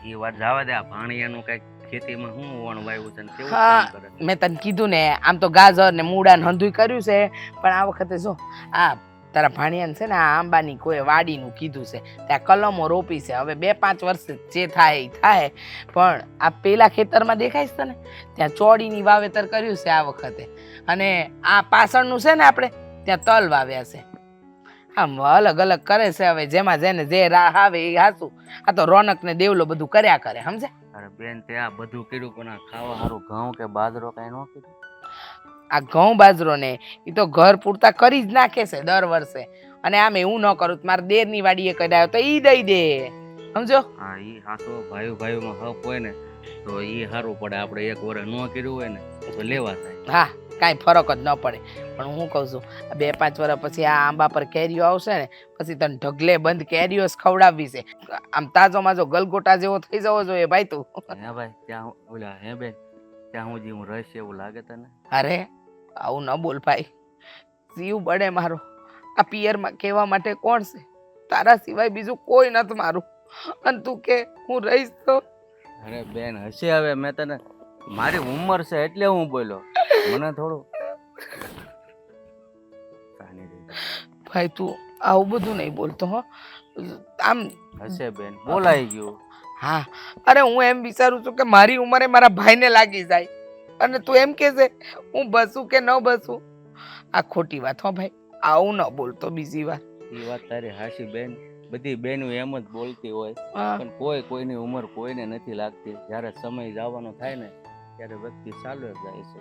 એ વાત જવા દે, આ ભાણિયાનું કઈક ખેતીમાં શું વણ વાવ્યું છે ને કેવું હા, કામ કરે? મેં તને કીધું ને આમ તો ગાજર ને મૂળા ને હંધુય કર્યું છે, પણ આ વખતે જો આ તારા ભાણિયાને છે ને આ આંબાની કોઈ વાડીનું કીધું છે, ત્યાં કલમો રોપી છે. હવે 2-5 વર્ષ જે થાય એ થાય, પણ આ પેલા ખેતરમાં દેખાય છે ને ત્યાં ચોડીની વાવેતર કર્યું છે આ વખતે, અને આ પાછળનું છે ને આપણે ત્યાં તલ વાવ્યા છે. આમ અલગ અલગ કરે છે. હવે જેમાં જેને જે રાહ આવે એ હાસું. આ તો રોનક ને દેવલો બધું કર્યા કરે, સમજે? અરે બેન તે આ બધું કર્યું પણ આ ખાવા સારું ઘઉં કે બાજરો કઈ ન કીધું? આ ઘઉં બાજરો ને એ તો ઘર પૂરતા કરી જ નાખે છે દર વર્ષે. અને આમ એવું ન કરું તો મારા દેરની વાડીએ કરાયો તો ઈ દઈ દે, સમજો? હા ઈ હાસો ભાઈઓમાં હક હોય ને તો ઈ સારું પડે. આપણે એક વર્ષ ન કર્યું હોય ને તો લેવા થાય. હા, કાંઈ ફરક જ ન પડે. પણ હું કહું છું 2-5 વર્ષ પછી આ આંબા પર કેરીઓ આવશે ને પછી તને ઢગલે બંધ કેરીઓ જ ખવડાવવી છે. આમ તાજો માજો ગલગોટા જેવો થઈ જવો જોઈએ ભાઈ તું. હે ભાઈ ત્યાં ઓલા હે બેન ત્યાં હું હું રહીશ એવું લાગે તને? અરે આવું ન બોલ ભાઈ, જીવ બળે મારો. આ પિયરમાં કહેવા માટે કોણ છે? તારા સિવાય બીજું કોઈ નથી મારું. અને તું કે હું રહીશ તો? અરે બેન હશે, હવે મેં તને મારી ઉંમર છે એટલે હું બોલ્યો, મને થોડું ભાઈ તું આવું બધું નહીં બોલતો હો. આમ હશે બેન, બોલાઈ ગયું. હા, અરે હું એમ વિચારું છું કે મારી ઉંમરે મારા ભાઈને લાગી જાય અને તું એમ કે છે હું બસું કે ન બસું. આ ખોટી વાત હો ભાઈ, આવું ન બોલતો બીજી વાર. એ વાત તારી હાચી બેન, બધી બહેનો એમ જ બોલતી હોય હા. પણ કોઈ કોઈની ઉંમર કોઈને નથી લાગતી. જ્યારે સમય જવાનો થાય ને ત્યારે વ્યક્તિ ચાલુ જ જાય છે.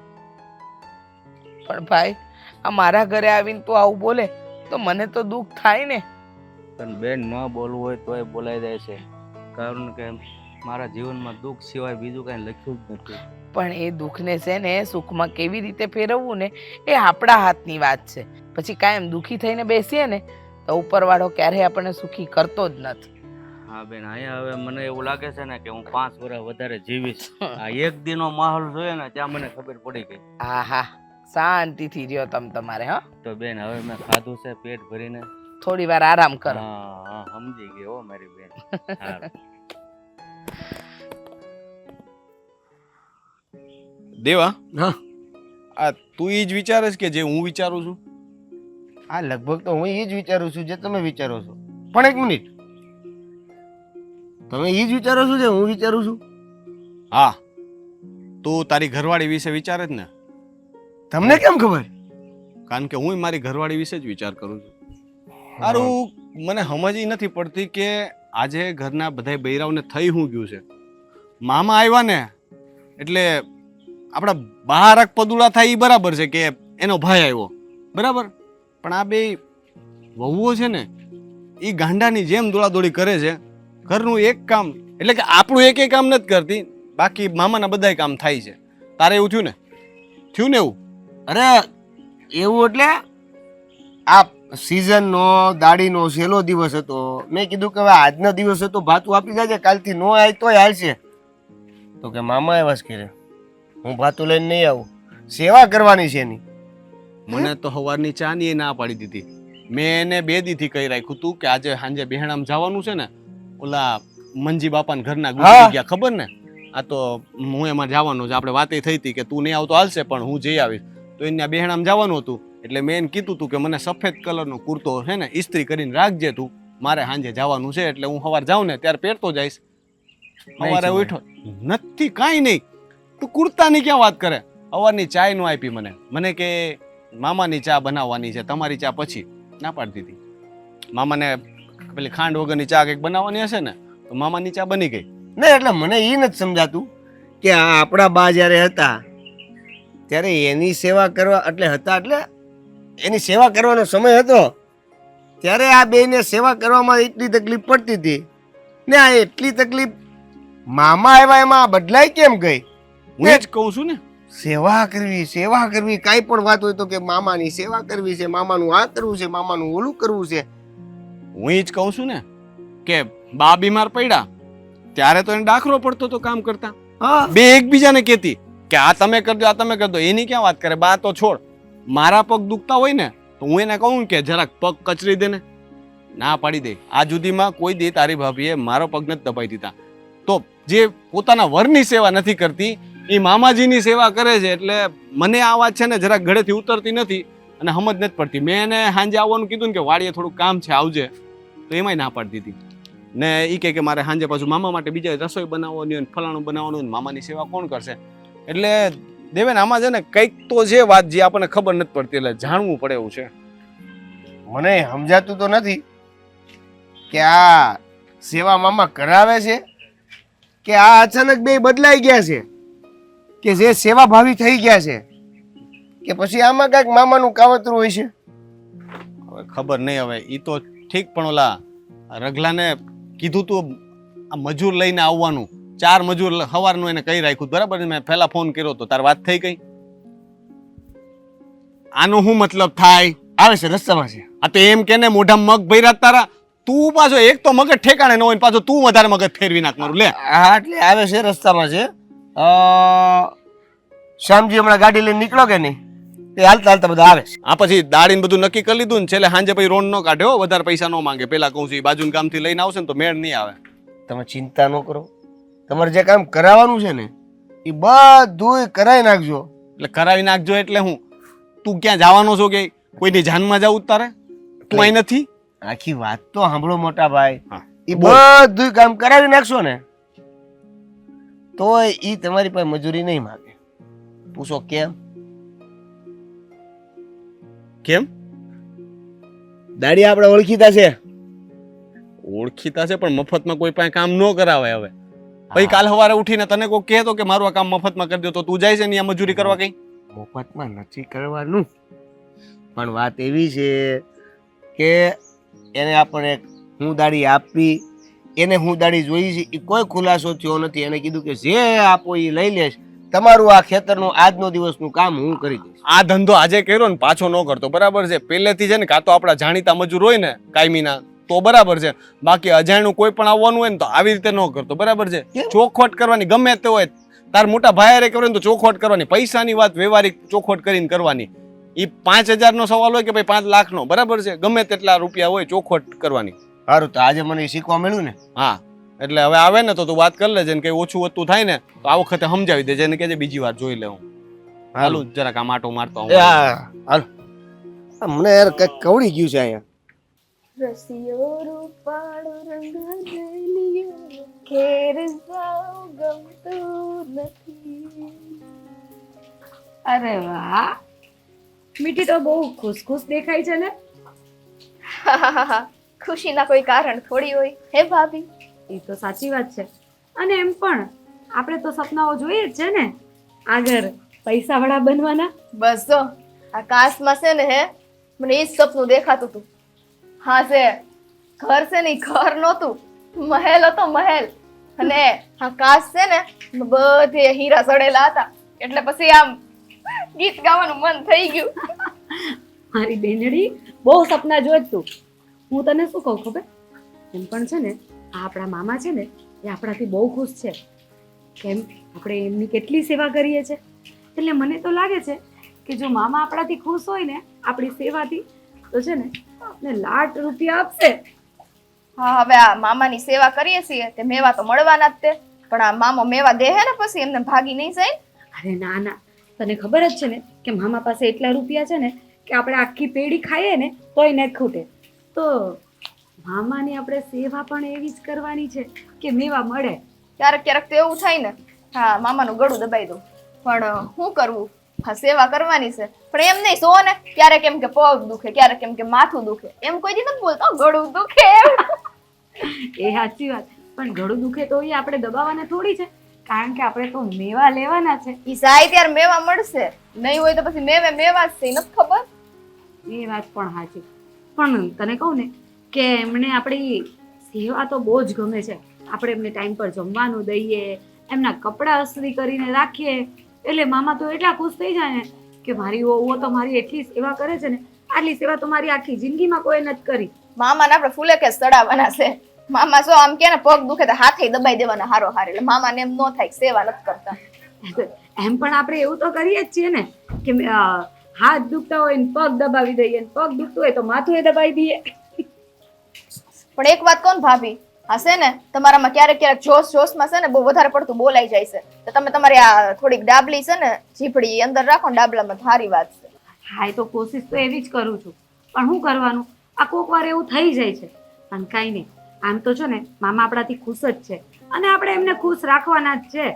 પણ ભાઈ આ મારા ઘરે આવીને તું આવું બોલે તો મને તો દુઃખ થાય ને. પણ બેન ન બોલવું હોય તોય બોલાઈ જાય છે, કારણ કે મારા જીવનમાં દુઃખ સિવાય બીજું કાંઈ લખ્યું જ નથી. પણ એ દુઃખને છે ને સુખમાં કેવી રીતે ફેરવવું ને એ આપણા હાથની વાત છે. પછી કાયમ દુઃખી થઈને બેસીએ ને તો ઉપરવાળો ક્યારેય આપણને સુખી કરતો જ નથી. હા બેન, અહીંયા હવે મને એવું લાગે છે ને કે હું 5 વર્ષ વધારે જીવીશ. આ એક દિનનો માહોલ જોઈએ ને ત્યાં મને ખબર પડી ગઈ. આહા, શાંતિથી રહ્યો તમારે. હા તો બેન હવે મેં ખાધું છે પેટ ભરીને. થોડી વાર આરામ કરો. હા હા, સમજી ગઈ હો મારી બેન. હા. દેવા, હા આ તું એ જ વિચારે છે કે જે હું વિચારું છું? આ લગભગ તો હું એ જ વિચારું છું જે તમે વિચારો છો. પણ એક મિનિટ, તમે એ જ વિચારો છો જે હું વિચારું છું? હા, તું તારી ઘરવાળી વિશે વિચારે જ ને? તમને કેમ ખબર? કારણ કે હું મારી ઘરવાળી વિશે જ વિચાર કરું છું. સારું, મને સમજ નથી પડતી કે આજે ઘરના બધા બૈરાઓને થઈ શું ગયું છે. મામા આવ્યા ને એટલે આપણા બહારક પદુડા થાય એ બરાબર છે કે એનો ભાઈ આવ્યો, બરાબર. પણ આ બે વહુઓ છે ને એ ગાંડાની જેમ દોડાદોડી કરે છે. ઘરનું એક કામ એટલે કે આપણું એક કામ નથી કરતી, બાકી મામાના બધાય કામ થાય છે. તારે એવું થયું ને એવું? અરે એવું એટલે આ સીઝનનો દાડીનો છેલ્લો દિવસ હતો. મેં કીધું કે હવે આજનો દિવસ હતો, ભાતું આપી જાજે, કાલથી નો આવી તોય હાલશે. તો કે મામા આવ્યા છે ઘરે, હું ભાતું લઈને નહીં આવું, સેવા કરવાની છે એની. મને તો સવારની ચા ની ના પાડી દીધી. મેં એને 2 દીથી કહી રાખ્યું તું કે આજે સાંજે બહેણામ જવાનું છે ને, ઓલા મંજી બાપાના ઘરના ગુજરી ગયા, ખબર ને? આ તો હું એમાં જવાનું છે. આપણે વાતે થઈ હતી કે તું નહીં આવતો હાલશે પણ હું જઈ આવીશ. તો એને બહેણામ જવાનું હતું એટલે મેં એને કીધું તું કે મને સફેદ કલરનો કુર્તો છે ને ઇસ્ત્રી કરીને રાખજે તું, મારે સાંજે જવાનું છે એટલે હું સવાર જાઉં ને ત્યારે પહેરતો જઈશ. સવારે ઉઠો નથી, કાંઈ નહીં. તું કુર્તાની ક્યાં વાત કરે? સવારની ચાય નો આપી મને કે મામાની ચા બનાવવાની છે, તમારી ચા પછી. ના પાડતી હતી. મામાને પેલી ખાંડ વગરની ચા કંઈક બનાવવાની હશે ને તો મામાની ચા બની ગઈ. નહીં એટલે મને એ નથી સમજાતું કે આ આપણા બા જ્યારે હતા ત્યારે એની સેવા કરવા એટલે એની સેવા કરવાનો સમય હતો ત્યારે આ બેને સેવા કરવામાં એટલી તકલીફ પડતી હતી ને આ એટલી તકલીફ મામા આવ્યા એમાં બદલાઈ કેમ ગઈ? હું એ જ કહું છું ને, સેવા કરવી કાંઈ પણ વાત હોય તો કે મામાની સેવા કરવી છે, મામાનું આ કરવું છે, મામાનું ઓલું કરવું છે. હું એ જ કહું છું ને કે બા બીમાર પડ્યા ત્યારે તો એને દાખલો પડતો તો કામ કરતા. હા બે એકબીજાને કહેતી કે આ તમે કરજો, આ તમે કરજો. એની ક્યાં વાત કરે? બા તો છોડ, મારા પગ દુખતા હોય ને તો હું એને કહું કે જરાક પગ કચરી દે ને, ના પાડી દે. આ સુધીમાં કોઈ દી તારી ભાભીએ મારો પગ નથી દબાઈ દીધા. તો જે પોતાના વરની સેવા નથી કરતી એ મામાજીની સેવા કરે છે. એટલે મને આ વાત છે ને જરાક ગળેથી ઉતરતી નથી અને સમજ નથી પડતી. મેં એને સાંજે આવવાનું કીધું ને કે વાડીએ થોડું કામ છે આવજે, તો એમાંય ના પાડી દીધી. ને એ કે મારે સાંજે પાછું મામા માટે બીજા રસોઈ બનાવવાની હોય, ફલાણું બનાવવાનું, મામાની સેવા કોણ કરશે? એટલે દેવેન આમાં છે ને કંઈક તો છે વાત જે આપણને ખબર નથી પડતી, એટલે જાણવું પડે એવું છે. મને સમજાતું તો નથી કે આ સેવા મામા કરાવે છે કે આ અચાનક બે બદલાઈ ગયા છે કે જે સેવા ભાવી થઈ ગયા છે કે પછી આમાં કાંઈક મામાનું કાવતરું હોય છે. હવે ખબર નહીં. હવે એ તો ઠીક, પણ ઓલા રગલાને કીધું તું આ મજૂર લઈને આવવાનું, 4 મજૂર સવારનું એને કહી રાખ્યું, બરાબર? મેં પહેલા ફોન કર્યો તો તાર વાત થઈ ગઈ. આનો શું મતલબ થાય? આવે છે રસ્તામાં છે. આ તો એમ કે ને મોઢા મગ ભર્યા તારા. તું પાછો એક તો મગજ ઠેકાણે ન હોય ને પાછો તું વધારે મગજ ફેરવી નાખ મારું. લે હા એટલે આવે છે રસ્તામાં છે. શ્યામજી હમણાં ગાડી લઈને નીકળો કે નહીં? તે હાલતા હાલતા બધા આવે છે. આ પછી દાડીને બધું નક્કી કરી લીધું ને છેલ્લે સાંજે પછી રોન ન કાઢ્યો, વધારે પૈસા ન માંગે. પેલા કહું છું એ બાજુના ગામથી લઈને આવશે ને તો મેળ નહીં આવે. તમે ચિંતા ન કરો, તમારે જે કામ કરાવવાનું છે ને એ બધું કરાવી નાખજો. એટલે કરાવી નાખજો એટલે હું? તું ક્યાં જવાનો છો કે કોઈની જાનમાં જવું તારે? તું અહીં નથી? આખી વાત તો સાંભળો મોટા ભાઈ. હા, એ બધું કામ કરાવી નાખશો ને તો એ તમારી પાસે મજૂરી નહીં માંગે. પૂછો કેમ? કેમ? દાડી આપણે ઓળખીતા છે, ઓળખીતા છે પણ મફતમાં કોઈ પાસે કામ ન કરાવે હવે. પછી કાલ સવારે ઉઠીને તને કોઈ કહેતો કે મારું આ કામ મફતમાં કરી દો તો તું જાય છે ને અહીંયા મજૂરી કરવા કઈ? મફતમાં નથી કરવાનું, પણ વાત એવી છે કે એને આપણે હું દાડી આપી, એને હું દાડી જોઈ છે, એ કોઈ ખુલાસો થયો નથી. એને કીધું કે જે આપો એ લઈ લેશ, તમારું આ ખેતરનું આજનો દિવસનું કામ હું કરી દઈશ. આ ધંધો આજે કર્યો ને પાછો ન કરતો, બરાબર છે? પહેલેથી છે ને કાં તો આપણા જાણીતા મજૂર હોય ને કાયમીના તો બરાબર છે, બાકી અજાણ્યું કોઈ પણ આવવાનું હોય ને તો આવી રીતે ન કરતો, બરાબર છે? ચોખવટ કરવાની ગમે તે હોય, તાર મોટા ભાઈ કરે ને તો ચોખવટ કરવાની, પૈસાની વાત વ્યવહારિક ચોખવટ કરીને કરવાની. એ 5,000 નો સવાલ હોય કે ભાઈ 5 લાખ નો, બરાબર છે? ગમે તેટલા રૂપિયા હોય ચોખવટ કરવાની. સારું, તો આજે મને શીખવા મળ્યું ને. હા, એટલે હવે આવે ને તો તું વાત કરી લેજે ને કઈ ઓછું વધતું થાય ને તો આ વખતે સમજાવી દેજે ને કહેજે બીજી વાર જોઈ લે. હું હાલું જરાક આમ આટો મારતો આવું. હાલ, મને યાર કઈક કવડી ગયું છે અહીંયા. રસિયો રૂપાળો રંગ રેલિયો ઘેર જાઉં ગમતું નથી. અરે વાહ, મીઠી તો બહુ ખુશ દેખાય છે ને. ખુશીના કોઈ કારણ થોડી હોય હે ભાભી? એ તો સાચી વાત છે. અને એમ પણ આપણે તો સપનાઓ જોઈએ જ છે ને, આગળ પૈસાવાળા બનવાના. બસ જો આ કાશમાં છે ને હે, મને એ જ સપનું દેખાતું હતું. હા છે, ઘર છે ને, ઘર નહોતું, મહેલ હતો, મહેલ. અને આ કાશ છે ને બધે હીરા સડેલા હતા, એટલે પછી આમ ગીત ગાવાનું મન થઈ ગયું. મારી બેનડી બહુ સપના જોઈ તું. હું તને શું કહું ખબર, એમ પણ છે ને આ આપણા મામા છે ને એ આપણાથી બહુ ખુશ છે. કેમ, આપણે એમની કેટલી સેવા કરીએ છીએ. એટલે મને તો લાગે છે કે જો મામા આપણાથી ખુશ હોય ને આપણી સેવાથી, તો છે ને આપણે લાખ રૂપિયા આપશે. હા, હવે આ મામાની સેવા કરીએ છીએ તે મેવા તો મળવાના જ તે, પણ આ મામો મેવા દે હે ને પછી એમને ભાગી નહીં જાય. અરે ના ના, તને ખબર જ છે ને કે મામા પાસે એટલા રૂપિયા છે ને કે આપણે આખી પેઢી ખાઈએ ને તોય ન ખૂટે. તો મામાની આપણે સેવા પણ એવી જ કરવાની છે કે મેવા મળે. ક્યારેક ક્યારેક તો એવું થાય ને, હા મામાનું ગળું દબાઈ દઉં, પણ શું કરવું, હા સેવા કરવાની છે. પણ એમ નહીં, સો ને ક્યારેક એમ કે પગ દુખે, ક્યારેક એમ કે માથું દુખે, એમ કોઈ દી નથી બોલતો ગળું દુખે એમ. એ સાચી વાત, પણ ગળું દુખે તો એ આપણે દબાવવાના થોડી છે, કારણ કે આપણે તો મેવા લેવાના છે. ઈ જાય ત્યારે મેવા મળશે, નહીં હોય તો પછી મેવા જ છે, નથી ખબર? એ વાત પણ સાચી. પણ તને કહું ને કે એમને આપણી સેવા તો બહુ જ ગમે છે. આપણે એમને ટાઈમ પર જમવાનું દઈએ, એમના કપડાં અસ્ત્રી કરીને રાખીએ, એટલે મામા તો એટલા ખુશ થઈ જાય ને કે મારી વહુઓ તો મારી એટલી સેવા કરે છે ને, આટલી સેવા તો મારી આખી જિંદગીમાં કોઈ નથી કરી. મામાને આપણે ફૂલે કે ચડાવવાના છે. મામા શું આમ કે ને પગ દુખે તો હાથે દબાઈ દેવાના હારો હારે, એટલે મામાને એમ ન થાય સેવા નથી કરતા. એમ પણ આપણે એવું તો કરીએ જ છીએ ને કે હાથ દુખતા હોય ને પગ દબાવી દઈએ, પગ દુખતું હોય તો માથું દબાવી દઈએ. પણ એક વાત કહું ભાભી, હશે ને તમારામાં ક્યારેક ક્યારેક જોશમાં છે ને બહુ વધારે પડતું બોલાઈ જાય છે, તો તમે તમારી આ થોડીક ડાબલી છે ને જીભડી અંદર રાખો ને ડાબલામાં, સારી વાત છે. હા, એ તો કોશિશ તો એવી જ કરું છું, પણ શું કરવાનું, આ કોક વાર એવું થઈ જાય છે. પણ કાંઈ નહીં, આમ તો છો ને મામા આપણાથી ખુશ જ છે અને આપણે એમને ખુશ રાખવાના જ છે.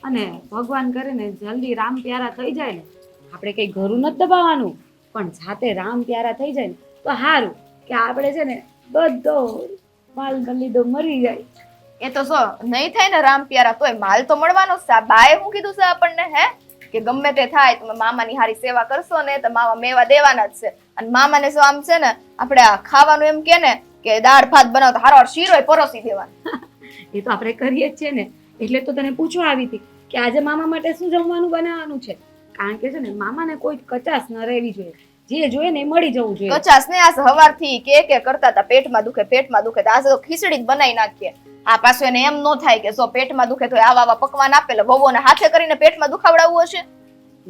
અને ભગવાન કરે ને જલ્દી રામ પ્યારા થઈ જાય ને, આપણે કઈ ઘરું નથી દબાવવાનું, પણ જાતે રામ પ્યારા થઈ જાય ને તો સારું, કે આપણે છે ને બધો માલ બલીદો મરી જાય. એ તો શું નહીં થાય ને રામ પ્યારા, તોય માલ તો મળવાનો જ છે. બાએ શું કીધું છે આપણને હે, કે ગમે તે થાય તમે મામાની હારી સેવા કરશો ને તો મામા મેવા દેવાના જ છે. અને મામાને શું આમ છે ને આપણે આ ખાવાનું એમ કે ને કે દાળ ભાત બનાવો તો હારો શીરો પરોસી દેવાનો. એ તો આપણે કરીએ જ છે ને, એટલે તો તને પૂછવા આવી હતી કે આજે મામા માટે શું જમવાનું બનાવવાનું છે. કારણ કે છે ને મામાને કોઈ કચાશ ન રહેવી જોઈએ, જે જોઈએ ને એ મળી જવું જોઈએ. કચાશ ને આ સવારથી કે કરતા હતા પેટમાં દુખે પેટમાં દુખે, તો આજે તો ખીચડી જ બનાવી નાખીએ. આ પાછું એને એમ ન થાય કે જો પેટમાં દુખે તો આવા પકવાન આપેલા વહુઓને હાથે કરીને પેટમાં દુખાવડાવવું હશે.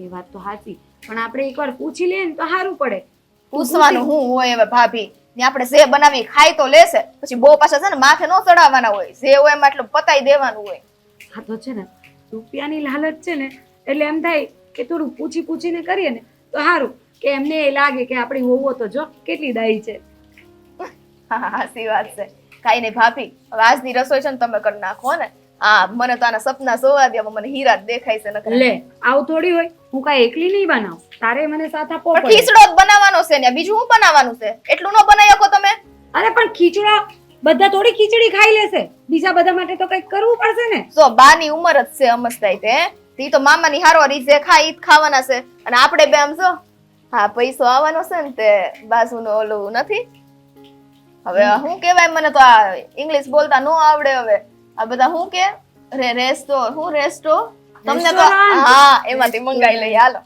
એ વાત તો સાચી, પણ આપણે એકવાર પૂછી લઈએ ને તો સારું પડે. પૂછવાનું હું હોય હવે ભાભી, ને આપણે જે બનાવી ખાઈ તો લેશે, પછી બહુ પાછા છે ને માથે ન ચડાવવાના હોય, જે હોય એમાં એટલું પતાઈ દેવાનું હોય. હા તો છે ને રૂપિયાની લાલચ છે ને, એટલે એમ થાય કે થોડું પૂછીને કરીએ ને તો સારું, કે એમને એ લાગે કે આપણી વહુઓ તો જો કેટલી દાઈ છે. હા હાસી વાત છે. કાઈ નહીં ભાભી, હવે આજની રસોઈ છે ને તમે કરી નાખો ને. હા, મને તો આના સપના જોવા દે, મને હીરા જ દેખાય છે. નકર લે આવું થોડી હોય, હું કાંઈ એકલી નહીં બનાવું, તારે મને સાથ આપવો પણ પડે. ખીચડો જ બનાવવાનો છે ને, બીજું શું બનાવવાનું છે? એટલું ન બનાવી શકો તમે? અરે પણ ખીચડો બધા થોડી ખીચડી ખાઈ લેશે, બીજા બધા માટે તો કંઈક કરવું પડશે ને. જો બાની ઉંમર જ છે સમજતાય તે તી તો મામાની હારો રીજે ખાઈ ઈ જ ખાવાના છે અને આપણે બે આમ જો હા પૈસો આવવાનો છે ને તે બાજુનો ઓલું નથી હવે શું કહેવાય મને તો આ ઇંગ્લિશ બોલતા નો આવડે હવે આ બધા શું કે રેસ્ટો તમને તો હા એમાંથી મંગાઈ લઈએ હાલો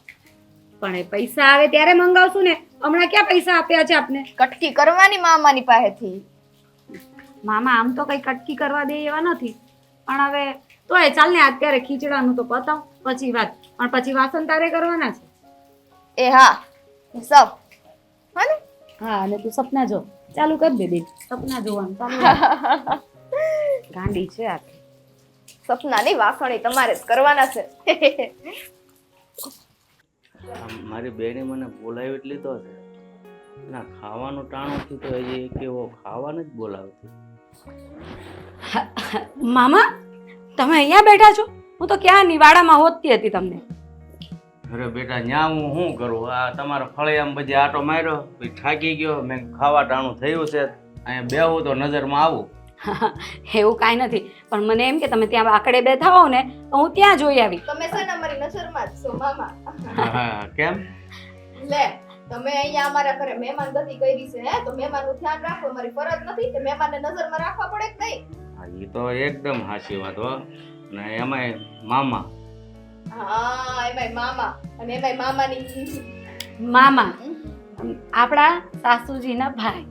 પણ એ પૈસા આવે ત્યારે મંગાવશું ને, હમણાં ક્યાં પૈસા આપ્યા છે આપને? કટકી કરવાની મામાની પાસેથી મામા આમ તો કઈ કટકી કરવા દે એવા નથી, પણ હવે તોય ચાલ ને અત્યારે ખીચડાનું તો પતાવ, પછી વાત, પણ પછી વાસણ તારે કરવાના છે. એ હા સબ હા ને હા, અને તું સપના જો ચાલુ કરી દે બેન, સપના જોવાનું ચાલુ રાખ. ગાંડી છે આ. સપના નહીં વાસણ તમારે જ કરવાના છે. મારી બેને મને બોલાવી જ લીધો છે ના ખાવાનું ટાણું થી તો હજી કેવો ખાવાનું જ બોલાવતી. મામા તમે અહીંયા બેઠા છો? હું તો ક્યાં નિવાડામાં હોતી હતી તમને. અરે બેટા ન્યા હું શું કરું, આ તમારા ફળિયામાં બધી આટો માર્યો પછી થાકી ગયો, મેં ખાવા ટાણું થયું છે અહીંયા બેહું તો નજરમાં આવું. એવું કાંઈ નથી, પણ મને એમ કે તમે ત્યાં આકડે બેઠા હો ને તો હું ત્યાં જોઈ આવી. તમે છે ને અમારી નજરમાં જ છો મામા. હા, કેમ? લે તમે અહીંયા અમારા ઘરે મહેમાન ગતિ કરી છે હે તો મહેમાનનું ધ્યાન રાખો અમારી ફરજ નથી કે મહેમાનને નજરમાં રાખવા પડે કે નહીં? હા, એ તો એકદમ સાચી વાત હો. ને એમાંય મામા. હા એમાંય મામા અને એમાંય મામાની મામા આપણા સાસુજીના ભાઈ,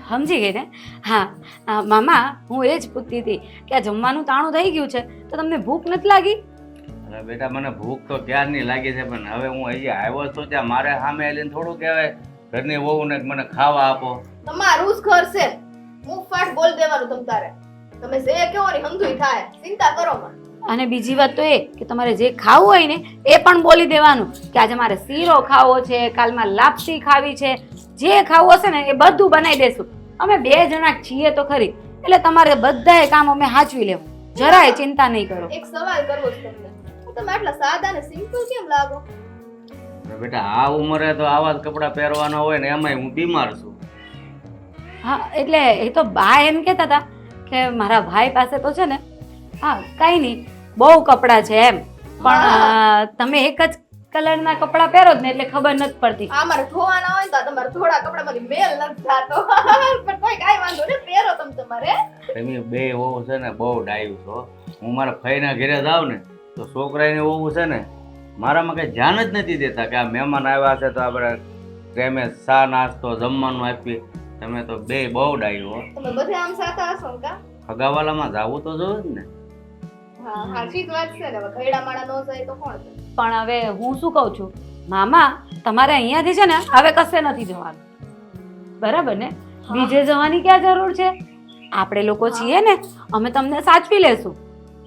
સમજી ગઈ ને? હા મામા, હું એ જ પૂછતી હતી કે આ જમવાનું તાણું થઈ ગયું છે તો તમને ભૂખ નથી લાગી? અરે બેટા મને ભૂખ તો ક્યારની લાગી છે પણ હવે હું હજી આવ્યો છું ત્યાં મારે સામે આવીને થોડું કહેવાય ઘરની વહુને કે મને ખાવા આપો. તમારું જ ઘર છે, હું ફાટ બોલ દેવાનું તમ તારે, તમે જે કહો ને હંધુય થાય, ચિંતા કરો માં. અને બીજી વાત તો એ કે તમારે જે ખાવું હોય ને એ પણ બોલી દેવાનું કે આજે મારે શીરો ખાવો છે, કાલમાં લાપસી ખાવી છે, જે ખાવું હશે ને એ બધું બનાવી દેશું. અમે 2 જણા છીએ તો ખરી, એટલે તમારે બધાય કામ અમે હાચવી લેવું, જરાય ચિંતા નહીં કરો. એક સવાલ કરવો છે તમને, તમે આટલા સાદા ને સિમ્પલ કેમ લાગો? અરે બેટા આ ઉંમરે તો આવા જ કપડાં પહેરવાના હોય ને એમાંય હું બીમાર છું. હા એટલે એ તો બા એમ કહેતા હતા કે મારા ભાઈ પાસે તો છે ને, હા કાંઈ નહીં, બહુ કપડાં છે એમ, પણ તમે એક જ કલરના કપડાં પહેરો જ ને એટલે ખબર નથી પડતી. આ મારે ધોવાના હોય તો તમારે થોડા કપડામાંથી મેલ નથી જાતો પણ કોઈ કાઈ વાંધો ને પહેરો તમે તમારે. તમે બે વહુ છે ને બહુ ડાયું છો. હું મારા ફઈના ઘરે જાઉં ને તો છોકરાની વહુ છે ને મારામાં કઈ ધ્યાન જ નથી દેતા કે આ મહેમાન આવ્યા છે તો આપણે પ્રેમે ચા નાસ્તો જમવાનું આપીએ. તમે તો બે બહુ ડાયું હો. તમે બધે આમ સાતા હશો ને કા? હગાવાલામાં જાવું તો જોવે જ ને. હા સાચી જ વાત છે ને, હવે ઘરડા માણા નો જાય તો કોણ જાય? પણ હવે હું શું કહું છું મામા, તમારે અહીંયાથી છે ને હવે કશે નથી જવાનું, બરાબર ને? બીજે જવાની ક્યાં જરૂર છે? આપણે લોકો છીએ ને, અમે તમને સાચવી લેશું.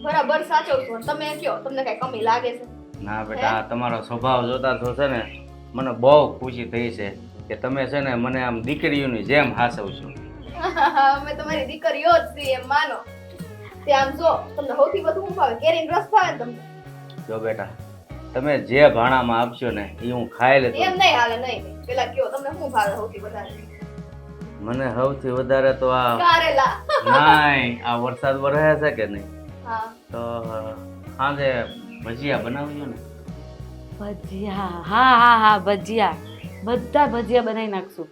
બરાબર સાચવશો. તમે કયો તમને કઈ કમી લાગે છે? ના બેટા આ તમારો સ્વભાવ જોતા તો છે ને મને બહુ ખુશી થઈ છે કે તમે છે ને મને આમ દીકરીઓની જેમ હાસવશો. અમે તમારી દીકરીઓ જ છીએ એમ માનો. તે આમ જો તમને સૌથી વધુ શું ભાવે? કેરીનો રસ ભાવે ને તમને? જો બેટા તમે જે ભાણામાં આપશો ને એ હું ખાઈ લેતો. એમ નહીં હાલે, નહીં પેલા કયો તમને શું ભાવે સૌથી વધારે? મને સૌથી વધારે તો આ કારેલા. નાય આ વરસાદ વરસે છે કે નહીં હા તો સાંજે ભજીયા બનાવજો ને. ભજીયા? હા હા હા ભજીયા, બધા ભજીયા બનાવી નાખશું.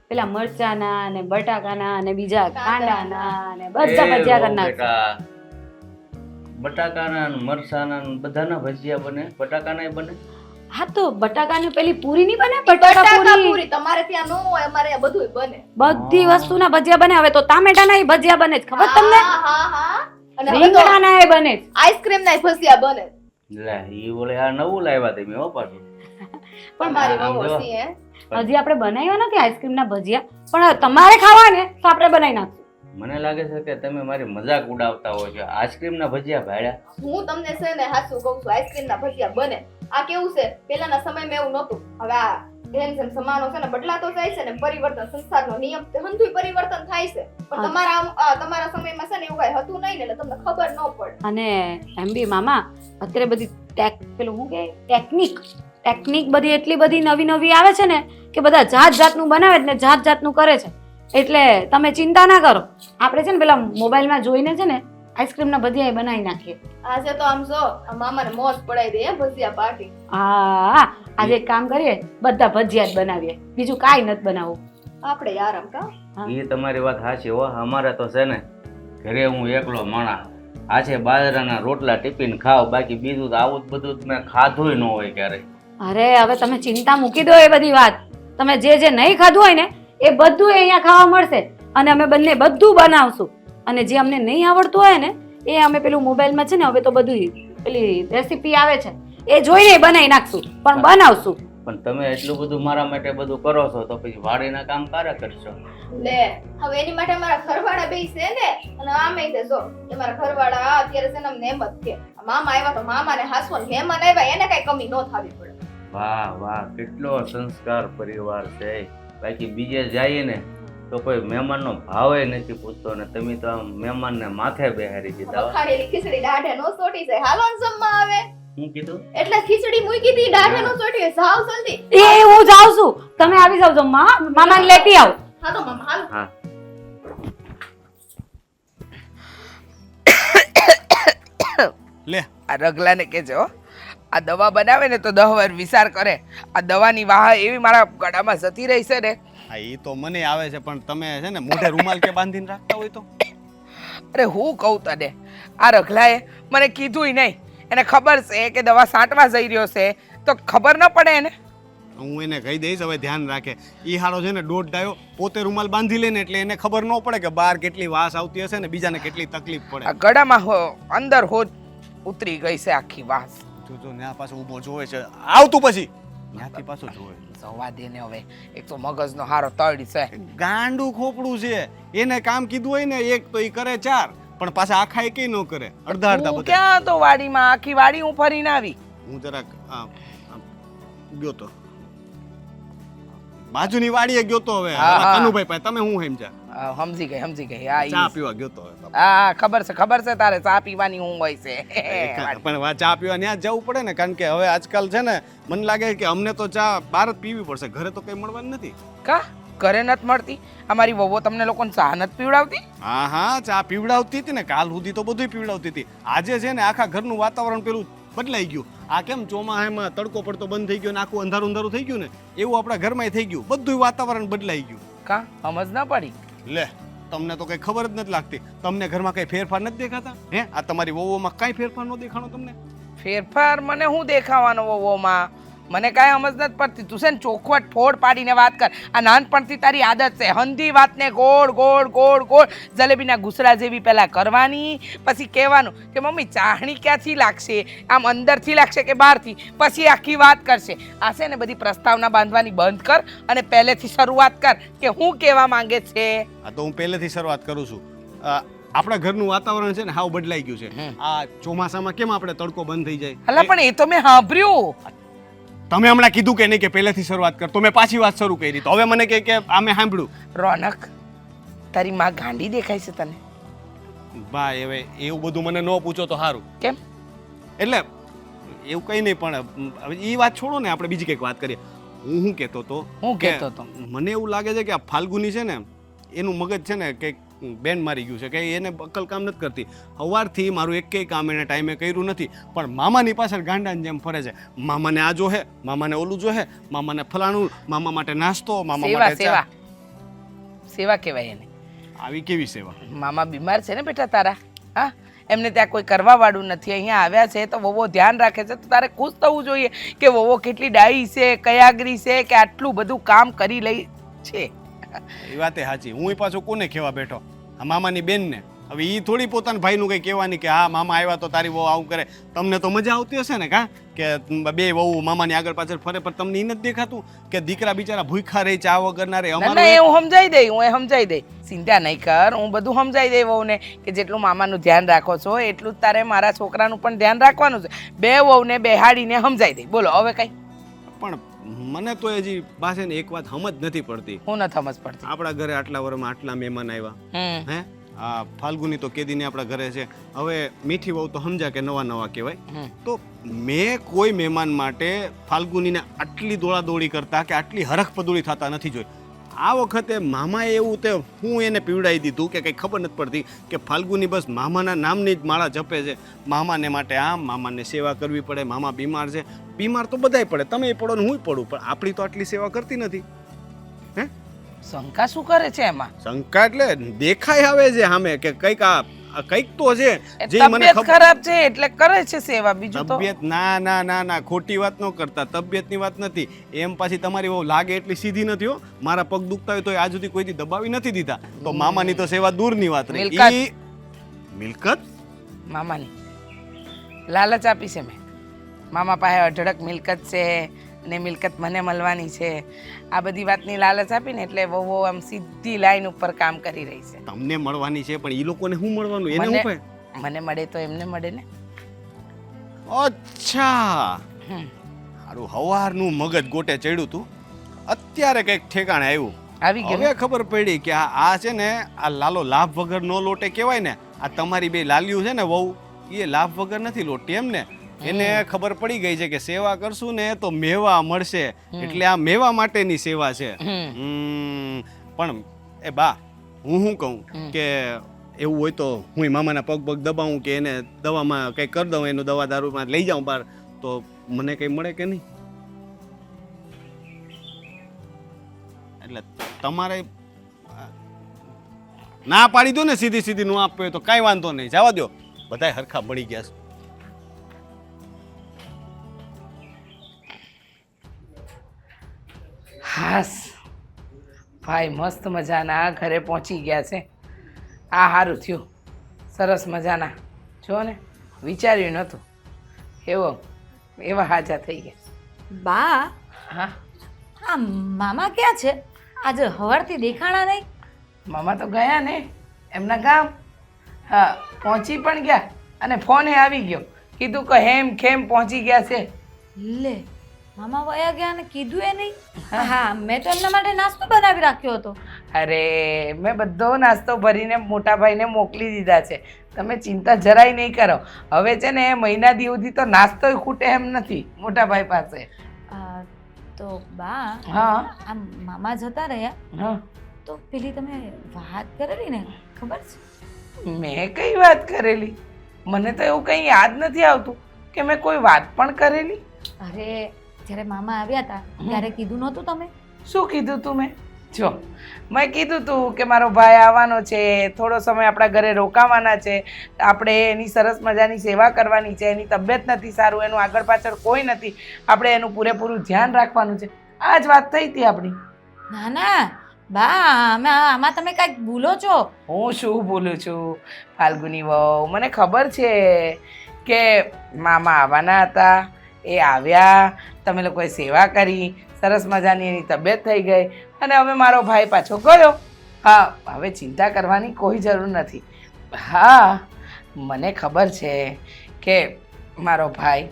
પેલા મરચાના ને બટાકાના ને બીજા કાંડાના ને બધા ભજીયા કરી નાખશું. બેટા બટાકાના ને મરચાના ને બધાના ભજીયા બને, બટાકાના બને. હા તો બટાકાની પેલી પૂરી નહીં બને? બટાકા બટાકા પૂરી પૂરી તમારે ત્યાં ન હોય, અમારે ત્યાં બધુંય બને. બધી વસ્તુના ભજીયા બને. હવે તો ટામેટાના ય ભજીયા બને છે, ખબર તમને? હા હા હા અને હવે તો રીંગણાના ય બને છે. આઈસ્ક્રીમ ના ભજીયા બને. લે ઈ બોલે આ નવું લાવ્યા તમે હો પાછું. તમારી આમ બહુ જો. હસી હે. હજી આપણે બનાવ્યા નથી આઈસ્ક્રીમના ભજીયા, પણ હવે તમારે ખાવા ને તો આપણે બનાવી નાખશું. મને લાગે છે કે તમે મારી મજાક ઉડાવતા હો છો. આઈસ્ક્રીમ ના ભજીયા ભાડ્યા. હું તમને છે ને હાચું કહું છું, આઈસ્ક્રીમ ના ભજીયા બને. આ કેવું છે, પેલાના સમયમાં એવું નહોતું. હવે આ જેમ જેમ સમાનો છે ને બદલાતો જાય છે ને, પરિવર્તન સંસારનો નિયમ હંધુય પરિવર્તન થાય છે. પણ તમારા સમયમાં છે ને એવું કઈ હતું નહીં ને એટલે તમને ખબર ન પડે. અને એમ બી મામા અત્યારે બધી પેલું શું કે ટેકનિક બધી એટલી બધી નવી નવી આવે છે ને કે બધા જાત જાતનું બનાવે છે ને જાત જાતનું કરે છે, એટલે તમે ચિંતા ના કરો. આપણે છે ને પેલા મોબાઈલમાં જોઈને છે ને આઈસ્ક્રીમના ભજીયા બનાવી નાખીએ. આજે તો આમ જો આ મામાને મોજ પડાઈ દે હે ભજીયા પાર્ટી. હા, આજે એક કામ કરીએ, બધા ભજીયા જ બનાવીએ, બીજું કાંઈ નથી બનાવવું. આપણે આરામ કા. એ તમારી વાત સાચી હો. અમારે તો છે ને ઘરે હું એકલો માણસ, આ છે બાજરાના રોટલા ટિફિન ખાવ, બાકી બીજું તો આવું જ બધું મેં ખાધું ન હોય ક્યારેય. અરે હવે તમે ચિંતા મૂકી દો એ બધી વાત. તમે જે જે નહીં ખાધું હોય ને એ બધું અહીંયા ખાવા મળશે, અને અમે બંને બધું બનાવશું. અને જે અમને નહીં આવડતું હોય ને એ અમે પેલું મોબાઈલમાં છે ને હવે તો બધું પેલી રેસીપી આવે છે એ જોઈને બનાવી નાખશું, પણ બનાવશું. પણ તમે એટલું બધું મારા માટે બધું કરો છો તો પછી વાડીના કામ ક્યારે કરશો? લે હવે એની માટે મારા ઘરવાળા બે છે ને, અને આમે તે જો એ મારા ઘરવાળા અત્યારે છે ને અમને એમ જ કે મામા આવ્યા તો મામાને હાસવો, મહેમાન આવ્યા એને કઈ કમી ન થવી પડે. વાહ વાહ, કેટલો સંસ્કાર પરિવાર છે. બાકી બીજે જઈએ ને તો કોઈ મહેમાનનો ભાવે નથી પૂછતો, ને તમે તો આમ મહેમાનને માથે બેહારી દીધા. વખાડેલી ખીચડી દાઢે નો સોટી જાય, હાલો ને જમવા આવે. હું કીધું? એટલે ખીચડી મૂકી હતી દાઢે નો સોટી, જાવ જલ્દી. એ હું જાઉં છું, તમે આવી જાવ જમવા. મામાને લેતી આવો. હા તો મામા હાલો. હા લે આ રગલાને કહેજો હો, આ દવા બનાવે ને તો 10 વાર વિચાર કરે. આ દવાની વાહ એવી મારા ગળામાં જતી રહી છે ને. હા, એ તો મને આવે છે, પણ તમે છે ને મોઢે રૂમાલ કે બાંધીને રાખતા હોય તો? અરે હું કહું તને, આ રગલાએ મને કીધુંય નહીં. એને ખબર છે કે દવા છાંટવા જઈ રહ્યો છે તો ખબર ન પડે એને. હું એને કહી દઈશ હવે ધ્યાન રાખે. ઈ હારો છે ને દોઢ ડાયો પોતે રૂમાલ બાંધી લે ને એટલે એને ખબર ન પડે કે બહાર કેટલી વાસ આવતી હશે ને બીજાને કેટલી તકલીફ પડે. આ ગળામાં અંદર હોજ ઉતરી ગઈ છે આખી વાસ. જો ન્યા પાછો ઊભો જોવે છે, આવતું પછી ન્યાથી પાછો જોવે. જવા દે ને હવે, એક તો મગજનો હારો તળ છે. ગાંડું ખોપડું છે, એને કામ કીધું હોય ને એક તો ઈ કરે 4, પણ પાછા આખા એકેય ન કરે, અડધા અડધા તું બધા. ક્યાં તો વાડીમાં આખી વાડી હું ફરીને આવી. હું જરાક ગયો તો બાજુની વાડીએ ગયો તો. હવે હા, હા. કનુભાઈ પાસે તમે હું સમજ્યા? સમજી ગઈ. હા ચા ઈ. પીવા ગયો તો. હવે હા ખબર છે તારે ચા પીવાની હું હોય છે. પણ વા ચા પીવા ત્યાં જવું પડે ને, કારણ કે હવે આજકાલ છે ને મને લાગે કે અમને તો ચા બહાર જ પીવી પડશે, ઘરે તો કઈ મળવાની નથી. કા ઘરે નથી મળતી? અમારી વહુઓ તમને લોકોને ચા નથી પીવડાવતી? હા, ચા પીવડાવતી હતી ને, કાલ સુધી તો બધું પીવડાવતી હતી. આજે છે ને આખા ઘરનું વાતાવરણ પેલું બદલાઈ ગયું. આ કેમ ચોમાસામાં તડકો પડતો બંધ થઈ ગયો ને આખું અંધારું અંધારું થઈ ગયું ને, એવું આપણા ઘરમાં થઈ ગયું. બધું વાતાવરણ બદલાઈ ગયું. કા સમજ ના પડી? લે તમને તો કઈ ખબર જ નથી લાગતી. તમને ઘરમાં કઈ ફેરફાર નથી દેખાતા? હે, આ તમારી વહુઓમાં કઈ ફેરફાર ન દેખાણો તમને? ફેરફાર મને શું દેખાવાનો વહુઓમાં? મને કાંઈ સમજ નથી પડતી. તું છે ને ચોખવટ ફોડ પાડીને વાત કર. આ નાનપણથી તારી આદત છે હંધી વાતને ગોળ ગોળ ગોળ ગોળ જલેબીના ઘૂસરા જેવી પહેલા કરવાની, પછી કહેવાનું કે મમ્મી ચાહણી ક્યાંથી લાગશે, આમ અંદરથી લાગશે કે બહારથી, પછી આખી વાત કરશે. આ છે ને બધી પ્રસ્તાવના બાંધવાની બંધ કર અને પહેલેથી શરૂઆત કર કે હું કહેવા માંગે છે. આ તો હું પહેલેથી શરૂઆત કરું છું. આપણા ઘરનું વાતાવરણ છે ને હાવ બદલાઈ ગયું છે. આ ચોમાસામાં કેમ આપણે તડકો બંધ થઈ જાય? હલા પણ એ તો મેં સાંભળ્યું. તમે હમણાં કીધું કે નહીં કે પહેલેથી શરૂઆત કર, તો મેં પાછી વાત શરૂ કરી. તો હવે મને કે આમે સાંભળ્યું. રોનક, તારી માં ગાંડી દેખાય છે તને. ભાઈ હવે એવું બધું મને ન પૂછો તો સારું. કેમ? એટલે એવું કંઈ નહીં, પણ હવે એ વાત છોડો ને, આપણે બીજી કંઈક વાત કરીએ. હું શું કહેતો હતો? હું કહેતો હતો? મને એવું લાગે છે કે આ ફાલ્ગુની છે ને એનું મગજ છે ને કંઈક બેન મારી ગયું છે, કે એને અક્કલ કામ નથી કરતી. સવારથી મારું એકેય કામ એને ટાઈમે કર્યું નથી, પણ મામાની પાછળ ગાંડાની જેમ ફરે છે. મામાને આ જોહે, મામાને ઓલું જોહે, મામાને ફલાણું, મામા માટે નાસ્તો, મામા સેવા માટે ચા. સેવા કહેવાય એને. આવી કેવી સેવા? મામા બીમાર છે ને બેટા તારા. હા, એમને ત્યાં કોઈ કરવા વાળું નથી, અહીંયા આવ્યા છે તો વહુઓ ધ્યાન રાખે છે, તો તારે ખુશ થવું જોઈએ કે વહુઓ કેટલી ડાઈ છે, કયાગરી છે, કે આટલું બધું કામ કરી લઈ છે. એ વાતે સાચી. હું પાછો કોને કહેવા બેઠો? આ મામાની બેનને. હવે એ થોડી પોતાના ભાઈનું કંઈ કહેવાની કે હા મામા આવ્યા તો તારી વહુ આવું કરે. તમને તો મજા આવતી હશે ને, કા કે બે વહુ મામાની આગળ પાછળ ફરે, પણ તમને એ નથી દેખાતું કે દીકરા બિચારા ભૂખ્યા રહે, ચા વગરના રહે? ના ના, એ હું સમજાઈ દઈ, હું એ સમજાઈ દઈ. ચિંતા નહીં કર, હું બધું સમજાઈ દઈ વહુને કે જેટલું મામાનું ધ્યાન રાખો છો એટલું જ તારે મારા છોકરાનું પણ ધ્યાન રાખવાનું છે. બે વહુને બેહાડીને સમજાઈ દઈ. બોલો હવે કઈ? પણ મને તો હજી પાસે ને એક વાત સમજ નથી પડતી. હું નથી સમજ પડતી. આપણા ઘરે આટલા વર્ષમાં આટલા મહેમાન આવ્યા, હે આ ફાલ્ગુની તો કેદીને આપણા ઘરે છે. હવે મીઠી વહુ તો સમજા કે નવા નવા કહેવાય. તો મેં કોઈ મહેમાન માટે ફાલ્ગુનીને આટલી દોડાદોડી કરતા કે આટલી હરખ પદોડી થતા નથી જોઈ. આ વખતે મામાએ એવું તે હું એને પીવડાવી દીધું કે કંઈ ખબર નથી પડતી કે ફાલ્ગુની બસ મામાના નામની જ માળા જપે છે. મામાને માટે આમ, મામાને સેવા કરવી પડે, મામા બીમાર છે. બીમાર તો બધાય પડે, તમે પડો ને હું પડું, પણ આપણી તો આટલી સેવા કરતી નથી. હે શંકા શું કરે છે એમાં? શંકા એટલે દેખાય આવે છે સામે કે કંઈક આ કંઈક તો છે એ જે મને તબિયત ખરાબ છે એટલે કરે છે સેવા, બીજું તો તબિયત ના ના ના ના ખોટી વાત ન કરતા, તબિયતની વાત નથી. એમ પાછી તમારી બહુ લાગે એટલી સીધી નથી હો. મારા પગ દુખતા હોય તો આજ સુધી કોઈથી દબાવી નથી દીધા. તો મામાની તો સેવા દૂરની વાત રહી. મિલકત. મિલકત મામાની લાલચ આપી છે મેં. મામા પાસે અઢળક મિલકત છે ને મિલકત મને મળવાની છે. આ બધી વાતની લાલચ આપીને એટલે વહુ આમ સીધી લાઈન ઉપર કામ કરી રહી છે. તમને મળવાની છે પણ એ લોકોને શું મળવાનું? એને મને- શું કહે? મને મળે તો એમને મળે ને. અચ્છા, હમ. સારું હવારનું મગજ ગોટે ચડ્યું તું, અત્યારે કંઈક ઠેકાણે આવ્યું. આવી ગયો હવે ખબર પડી કે આ છે ને આ લાલો લાભ વગર નો લોટે કહેવાય ને. આ તમારી બે લાલિયું છે ને વહુ, એ લાભ વગર નથી લોટી એમ ને. એને ખબર પડી ગઈ છે કે સેવા કરશું ને તો મેવા મળશે, એટલે આ મેવા માટેની સેવા છે. પણ એ બા, હું શું કહું કે એવું હોય તો હું મામાના પગ દબાવું કે એને દવામાં કંઈ કરી દઉં, એનું દવા દારૂમાં લઈ જાઉં બહાર, તો મને કંઈ મળે કે નહીં? એટલે તમારે ના પાડી દો ને સીધી સીધી નું આપે તો કાંઈ વાંધો નહીં, જવા દો. બધાય હરખા મળી ગયા છે. હાસ ભાઈ મસ્ત મજાના ઘરે પહોંચી ગયા છે. આ સારું થયું, સરસ મજાના. જો ને વિચાર્યું નહોતું એવા હાજા થઈ ગયા. બા, હા, આ મામા ક્યાં છે? આજે હવારથી દેખાણા નહીં. મામા તો ગયા ને એમના ગામ. હા, પહોંચી પણ ગયા અને ફોને આવી ગયો, કીધું કે હેમ ખેમ પહોંચી ગયા છે. લે, મામા વયા ગયા ને કીધું એ નહીં? હા, મેં તો એમના માટે નાસ્તો બનાવી રાખ્યો હતો. અરે મેં બધો નાસ્તો ભરીને મોટા ભાઈને મોકલી દીધા છે. તમે ચિંતા જરાય નહીં કરો. હવે છે ને મહિના દી સુધી તો નાસ્તોય ખૂટે એમ નથી મોટા ભાઈ પાસે. તો બા, હા આ મામા જતા રહ્યા હા, તો પેલી તમે વાત કરેલી ને, ખબર છે? મેં કઈ વાત કરેલી? મને તો એવું કંઈ યાદ નથી આવતું કે મેં કોઈ વાત પણ કરેલી. અરે જ્યારે મામા આવ્યા હતા ત્યારે કીધું નહોતું તમે? શું કીધું તું મેં? જો મેં કીધું તું કે મારો ભાઈ આવવાનો છે, થોડો સમય આપણા ઘરે રોકાવાના છે, આપણે એની સરસ મજાની સેવા કરવાની છે, એની તબિયત નથી સારું, એનું આગળ પાછળ કોઈ નથી, આપણે એનું પૂરેપૂરું ધ્યાન રાખવાનું છે. આ જ વાત થઈ હતી આપણી. ના ના બા, આમાં તમે કાંઈક ભૂલો છો. હું શું બોલું છું ફાલ્ગુની વહુ? મને ખબર છે કે મામા આવવાના હતા, એ આવ્યા, તમે લોકોએ સેવા કરી, સરસ મજાની એની તબિયત થઈ ગઈ અને હવે મારો ભાઈ પાછો ગયો. હા, હવે ચિંતા કરવાની કોઈ જરૂર નથી. હા, મને ખબર છે કે મારો ભાઈ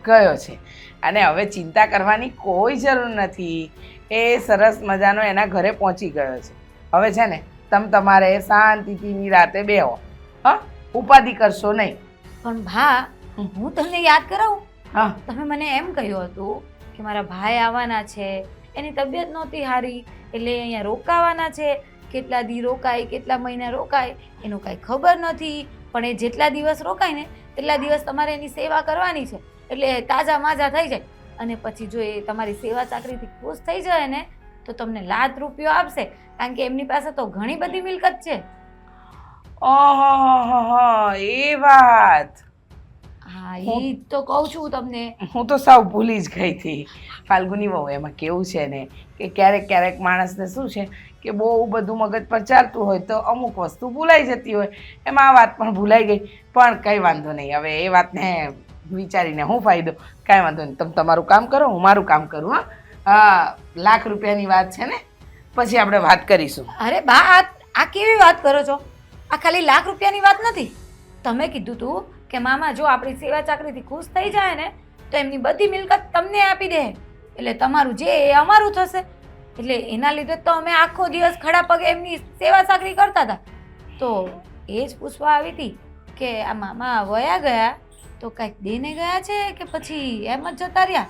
ગયો છે અને હવે ચિંતા કરવાની કોઈ જરૂર નથી. એ સરસ મજાનો એના ઘરે પહોંચી ગયો છે. હવે છે ને તમારે શાંતિથી રાતે બેહો. હા, ઉપાધિ કરશો નહીં. પણ ભા, હું તમને યાદ કરાવું? હા, તમે મને એમ કહ્યું હતું કે મારા ભાઈ આવવાના છે, એની તબિયત નહોતી સારી એટલે અહીંયા રોકાવાના છે. કેટલા દી રોકાય, કેટલા મહિના રોકાય એનું કાંઈ ખબર નથી, પણ એ જેટલા દિવસ રોકાય ને તેટલા દિવસ તમારે એની સેવા કરવાની છે, એટલે તાજા માજા થઈ જાય. અને પછી જો એ તમારી સેવા ચાકરીથી ખુશ થઈ જાય ને તો તમને લાખ રૂપિયો આપશે, કારણ કે એમની પાસે તો ઘણી બધી મિલકત છે. ઓહો, એ વાત. હા, એ તો કહું છું તમને. હું તો સાવ ભૂલી જ ગઈ હતી ફાલ્ગુની વહુ. એમાં કેવું છે ને કે ક્યારેક ક્યારેક માણસને શું છે કે બહુ બધું મગજ પર ચાલતું હોય તો અમુક વસ્તુ ભૂલાઈ જતી હોય. એમાં આ વાત પણ ભૂલાઈ ગઈ, પણ કંઈ વાંધો નહીં. હવે એ વાતને વિચારીને હું ફાયદો? કાંઈ વાંધો નહીં, તમે તમારું કામ કરો, હું મારું કામ કરું. હા, લાખ રૂપિયાની વાત છે ને, પછી આપણે વાત કરીશું. અરે બા, આ કેવી વાત કરો છો? આ ખાલી લાખ રૂપિયાની વાત નથી. તમે કીધું તું કે મામા જો આપણી સેવા ચાકરીથી ખુશ થઈ જાય ને તો એમની બધી મિલકત તમને આપી દે, એટલે તમારું જે એ અમારું થશે. એટલે એના લીધે તો અમે આખો દિવસ ખડા પગે એમની સેવા ચાકરી કરતા હતા. તો એ જ પૂછવા આવી હતી કે આ મામા વયા ગયા તો કાંઈક દેને ગયા છે કે પછી એમ જ જતા રહ્યા?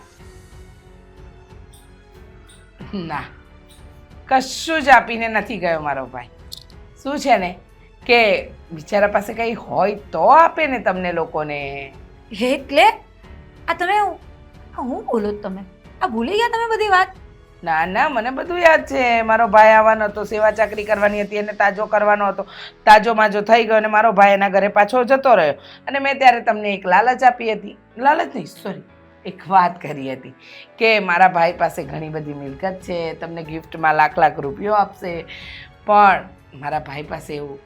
ના, કશું જ આપીને નથી ગયો મારો ભાઈ. શું છે ને કે બિચારા પાસે કંઈ હોય તો આપે ને તમને લોકોને. એટલે આ તમે હું બોલો છો તમે? આ ભૂલી ગયા તમે બધી વાત? ના ના, મને બધું યાદ છે. મારો ભાઈ આવવાનો હતો, સેવા ચાકરી કરવાની હતી, એને તાજો કરવાનો હતો. તાજો માજો થઈ ગયો અને મારો ભાઈ એના ઘરે પાછો જતો રહ્યો. અને મેં ત્યારે તમને એક લાલચ આપી હતી. લાલચ નહીં, સોરી, એક વાત કરી હતી કે મારા ભાઈ પાસે ઘણી બધી મિલકત છે, તમને ગિફ્ટમાં લાખ લાખ રૂપિયો આપશે. પણ મારા ભાઈ પાસે એવું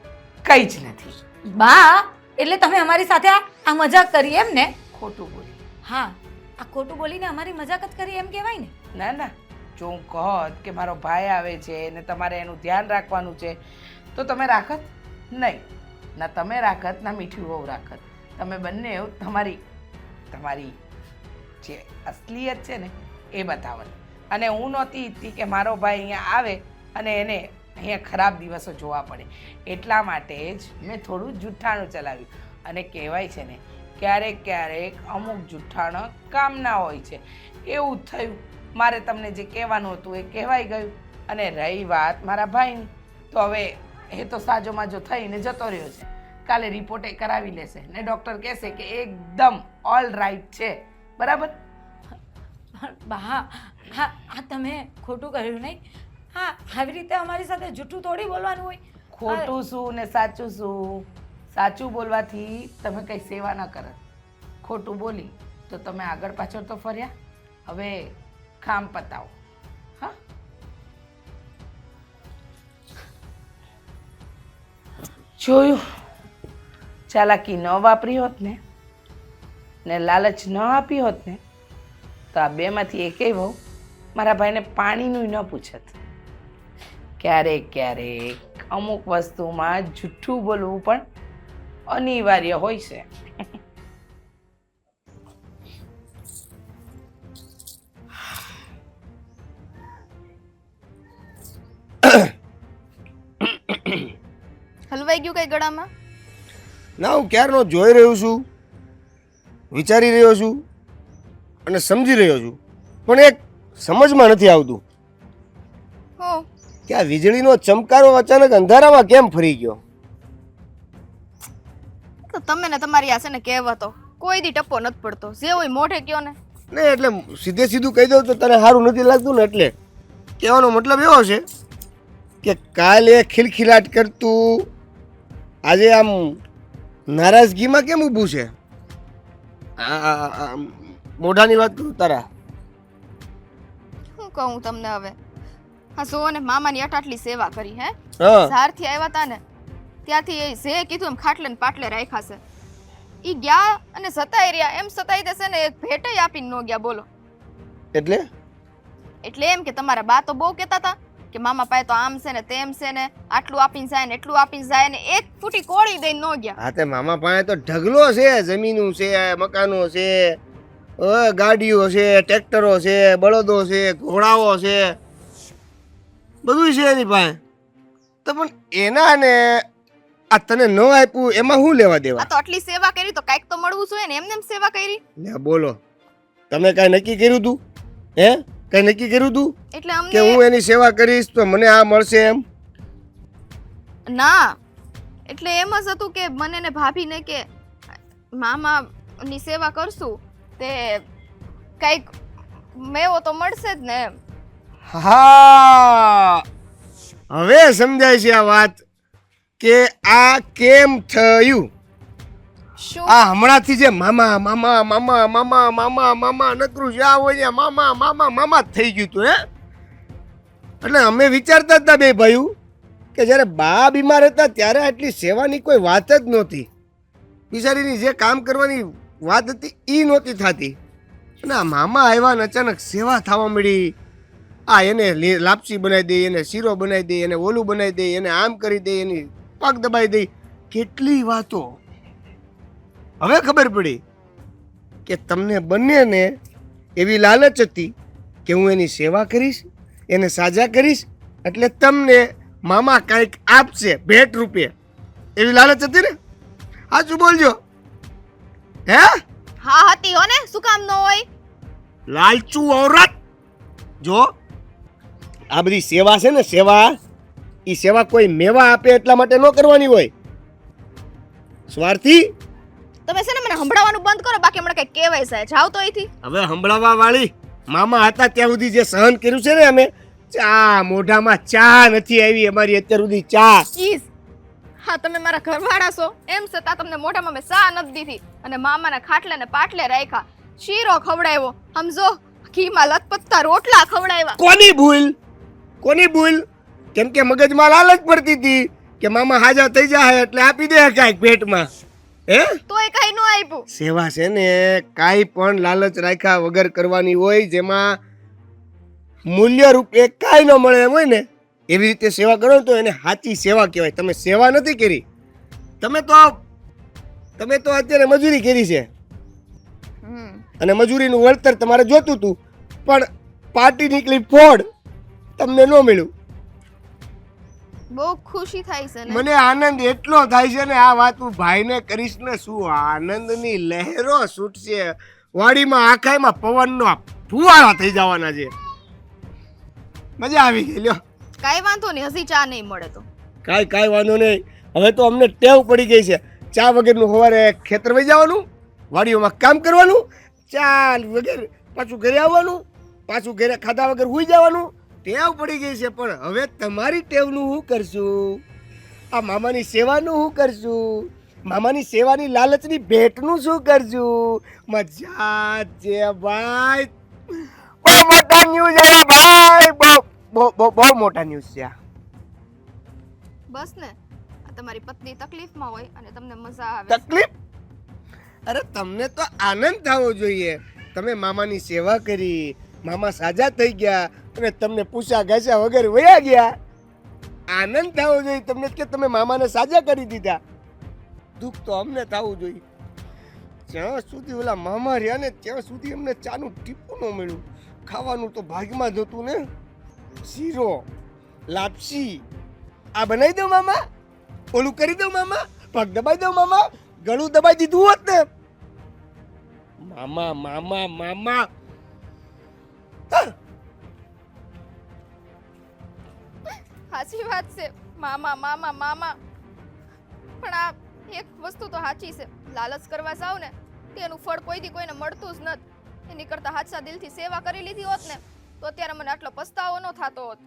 કંઈ જ નથી. બા, એટલે તમે અમારી સાથે આ મજાક કરી એમ ને? ખોટું બોલી. હા, આ ખોટું બોલીને અમારી મજાક જ કરી એમ કહેવાય ને? ના ના, જો હું કહત કે મારો ભાઈ આવે છે ને તમારે એનું ધ્યાન રાખવાનું છે તો તમે રાખત નહીં. ના તમે રાખત ના મીઠી વહુ રાખત. તમે બંને તમારી જે અસલિયત છે ને એ બતાવત. અને હું નહોતી ઈચ્છતી કે મારો ભાઈ અહીંયા આવે અને એને અહીંયા ખરાબ દિવસો જોવા પડે. એટલા માટે જ મેં થોડું જુઠ્ઠાણું ચલાવ્યું. અને કહેવાય છે ને, ક્યારેક ક્યારેક અમુક જુઠ્ઠાણા કામના હોય છે. એવું જ થયું. મારે તમને જે કહેવાનું હતું એ કહેવાઈ ગયું. અને રહી વાત મારા ભાઈની, તો હવે એ તો સાજો માજો થઈને જતો રહ્યો છે. કાલે રિપોર્ટ એ કરાવી લેશે ને ડૉક્ટર કહેશે કે એકદમ ઓલ રાઈટ છે. બરાબર? બા, હા હા, તમે ખોટું કર્યું નહીં. હા, આવી રીતે અમારી સાથે જૂઠું થોડી બોલવાનું હોય. ખોટું શું ને સાચું શું? સાચું બોલવાથી તમે કંઈ સેવા ન કરત. ખોટું બોલી તો તમે આગળ પાછળ તો ફર્યા. હવે કામ પતાવો. હા, જોયું? ચાલાકી ન વાપરી હોત ને લાલચ ન આપી હોત ને તો આ બેમાંથી એકેય વહુ મારા ભાઈને પાણીનું ન પૂછત. ક્યારેક ક્યારેક અમુક વસ્તુમાં જૂઠું બોલવું પણ અનિવાર્ય હોય છે. હલવાઈ ગયું કઈ ગળામાં? ના, હું ક્યારનો જોઈ રહ્યો છું, વિચારી રહ્યો છું અને સમજી રહ્યો છું, પણ એક સમજમાં નથી આવતું હો, કે આ વીજળીનો ચમકારો અચાનક અંધારામાં કેમ ફરી ગયો. તો તમે ને તમારી આ છે ને કહેવતો કોઈ દી ટપ્પો નથી પડતો. જે હોય મોઢે કયો ને. ને એટલે સીધે સીધું કહી દઉં તો તને સારું નથી લાગતું ને, એટલે કહેવાનો મતલબ એવો છે કે કાલે ખિલખિલાટ કરતું આજે આમ નારાજગીમાં કેમ ઊભું છે? મોઢાની વાત કરું તારા. શું કહું તમને હવે? હા, જો ને મામાની આટલી સેવા કરી હે. હા, ઝારથી આવ્યા તા ને ત્યાંથી એ જે કીધું એમ ખાટલે ને પાટલે રાખ્યા છે. ઈ ગયા અને સતાઈ રહ્યા. એમ સતાઈ દેશે ને એક ભેટે આપીને ન ગયા. બોલો. એટલે એમ કે તમારા બા તો બહુ કહેતા હતા કે મામા પાસે તો આમ છે ને તેમ છે ને, આટલું આપીને જાય ને એટલું આપીને જાય ને, એક ફૂટી કોળી દઈને ન ગયા. હા, તે મામા પાસે તો ઢગલો છે, જમીનો છે, મકાનો છે, ગાડીઓ છે, ટ્રેક્ટરો છે, બળદો છે, ઘોડાઓ છે, બધું છે એની પાસે. તો પણ એના ને આ તને ન આપ્યું એમાં શું લેવા દેવા? આ તો આટલી સેવા કરી તો કાંઈક તો મળવું જોઈએ ને. એમને એમ સેવા કરી. લે બોલો, તમે કાંઈ નક્કી કર્યું તું? હે, કઈ નક્કી કર્યું તું એટલે કે અમને હું એની સેવા કરીશ તો મને આ મળશે એમ? ના, એટલે એમ જ હતું કે મને ને ભાભીને કે મામાની સેવા કરશું તે કઈક મેવો તો મળશે જ ને એમ. હા, હવે સમજાય છે આ વાત કે આ કેમ થયું. શું? આ હમણાંથી જે મામા મામા મામા મામા મામા મામા નકરું જ્યાં હોય ત્યાં મામા મામા મામા જ થઈ ગયું તું. હે, એટલે અમે વિચારતા હતા બે ભાઈઓ કે જ્યારે બા બીમાર હતા ત્યારે આટલી સેવાની કોઈ વાત જ નહોતી. બિચારીની જે કામ કરવાની વાત હતી એ નહોતી થતી. અને આ મામા આવ્યા ને અચાનક સેવા થવા મળી. આ એને લાપસી બનાવી દે, એને શીરો બનાવી દે, એને ઓલું બનાવી દે, એને આમ કરી દે, એની પગ દબાઈ દે, કેટલી વાતો. હવે ખબર પડી કે તમને બંનેને એવી લાલચ હતી કે હું એની સેવા કરીશ, એને સાજા કરીશ, એટલે તમને મામા કાંઈક આપશે ભેટ રૂપે. એવી લાલચ હતી ને? સાચું બોલજો. હે, હા હતી હો ને, શું કામ ન હોય? લાલચુ ઔરત. જો આ બધી સેવા છે ને સેવા, એ સેવા કોઈ મેવા આપે એટલા માટે ન કરવાની હોય. સ્વાર્થી. તમે છે ને મને સંભળાવવાનું બંધ કરો, બાકી હમણાં કઈ કહેવાય છે. જાવ તો અહીંથી. હવે સંભળાવવા વાળી મામા હતા ત્યાં સુધી જે સહન કર્યું છે ને અમે, ચા મોઢામાં ચા નથી આવી અમારી અત્યાર સુધી ચા. ઈસ હા, તમે મારા ઘરવાળા છો એમ છતાં તમને મોઢામાં મેં સા નથી દીધી અને મામાના ખાટલે ને પાટલે રાખ્યા, શીરો ખવડાવ્યો, સમજો ઘીમાં લથપથતા રોટલા ખવડાવ્યા. કોની ભૂલ? કોની ભૂલ? કેમ કે મગજમાં લાલચ પડતી હતી કે મામા હાજા થઈ જાય એટલે આપી દે કાંઈક પેટમાં. હે તોય કઈ ન આપ્યું. સેવા છે ને કાંઈ પણ લાલચ રાખ્યા વગર કરવાની હોય, જેમાં મૂલ્ય રૂપે કાંઈ ન મળે એમ હોય ને એવી રીતે સેવા કરો ને તો એને સાચી સેવા કહેવાય. તમે સેવા નથી કરી, તમે તો અત્યારે મજૂરી કરી છે અને મજૂરીનું વળતર તમારે જોતું હતું, પણ પાર્ટી નીકળી ફોડ, તમને ન મળ્યું. બહુ ખુશી થાય છે ને. મને આનંદ એટલો થાય છે ને આ વાત હું ભાઈને કરીશ ને, શું આનંદની લહેરો છૂટશે વાડીમાં, આખાઈમાં પવનનો ફુવારા થઈ જવાના છે. મજા આવી ગઈ. લ્યો કાઈ વાંધો નહીં, હજી ચા નહીં મળે તો કાંઈ વાંધો નહીં. હવે તો અમને ટેવ પડી ગઈ છે ચા વગરનું. સવારે ખેતર વહી જવાનું, વાડીઓમાં કામ કરવાનું, ચા વગર પાછું ઘરે આવવાનું, પાછું ઘરે ખાધા વગર સૂઈ જવાનું. ટેવ પડી ગઈ છે. પણ હવે તમારી ટેવનું શું કરશું? આ મામાની સેવાનું શું કરશું? મામાની સેવાની લાલચની ભેટનું શું કરશું? મજા છે ભાઈ, બહુ મોટા ન્યૂઝ આવ્યા ભાઈ, બહુ મોટા ન્યૂઝ છે. બસ ને, આ તમારી પત્ની તકલીફમાં હોય અને તમને મજા આવે. તકલીફ? અરે તમને તો આનંદ થવો જોઈએ. તમે મામાની સેવા કરી, મામા સાજા થઈ ગયા અને તમને પૂછા ઘાસ્યા વગર વયા ગયા. આનંદ થવો જોઈએ તમને કે તમે મામાને સાજા કરી દીધા. દુઃખ તો અમને થવું જોઈએ. જ્યાં સુધી ઓલા મામા રહ્યા ને ત્યાં સુધી અમને ચાનું ટીપું ન મળ્યું. ખાવાનું તો ભાગમાં જ હતું ને. શીરો, લાપસી, આ બનાવી દઉં મામા, ઓલું કરી દઉં મામા, પગ દબાઈ દઉં મામા, ગળું દબાઈ દીધું હોત ને. મામા મામા મામા સાચી વાત છે, મામા મામા મામા. પણ આ એક વસ્તુ તો સાચી છે, લાલચ કરવા જાવ ને તેનું ફળ કોઈ દી કોઈને મળતું જ નથી. એની કરતા સાચા દિલથી સેવા કરી લીધી હોત ને તો અત્યારે મને આટલો પસ્તાવો ન થતો હોત.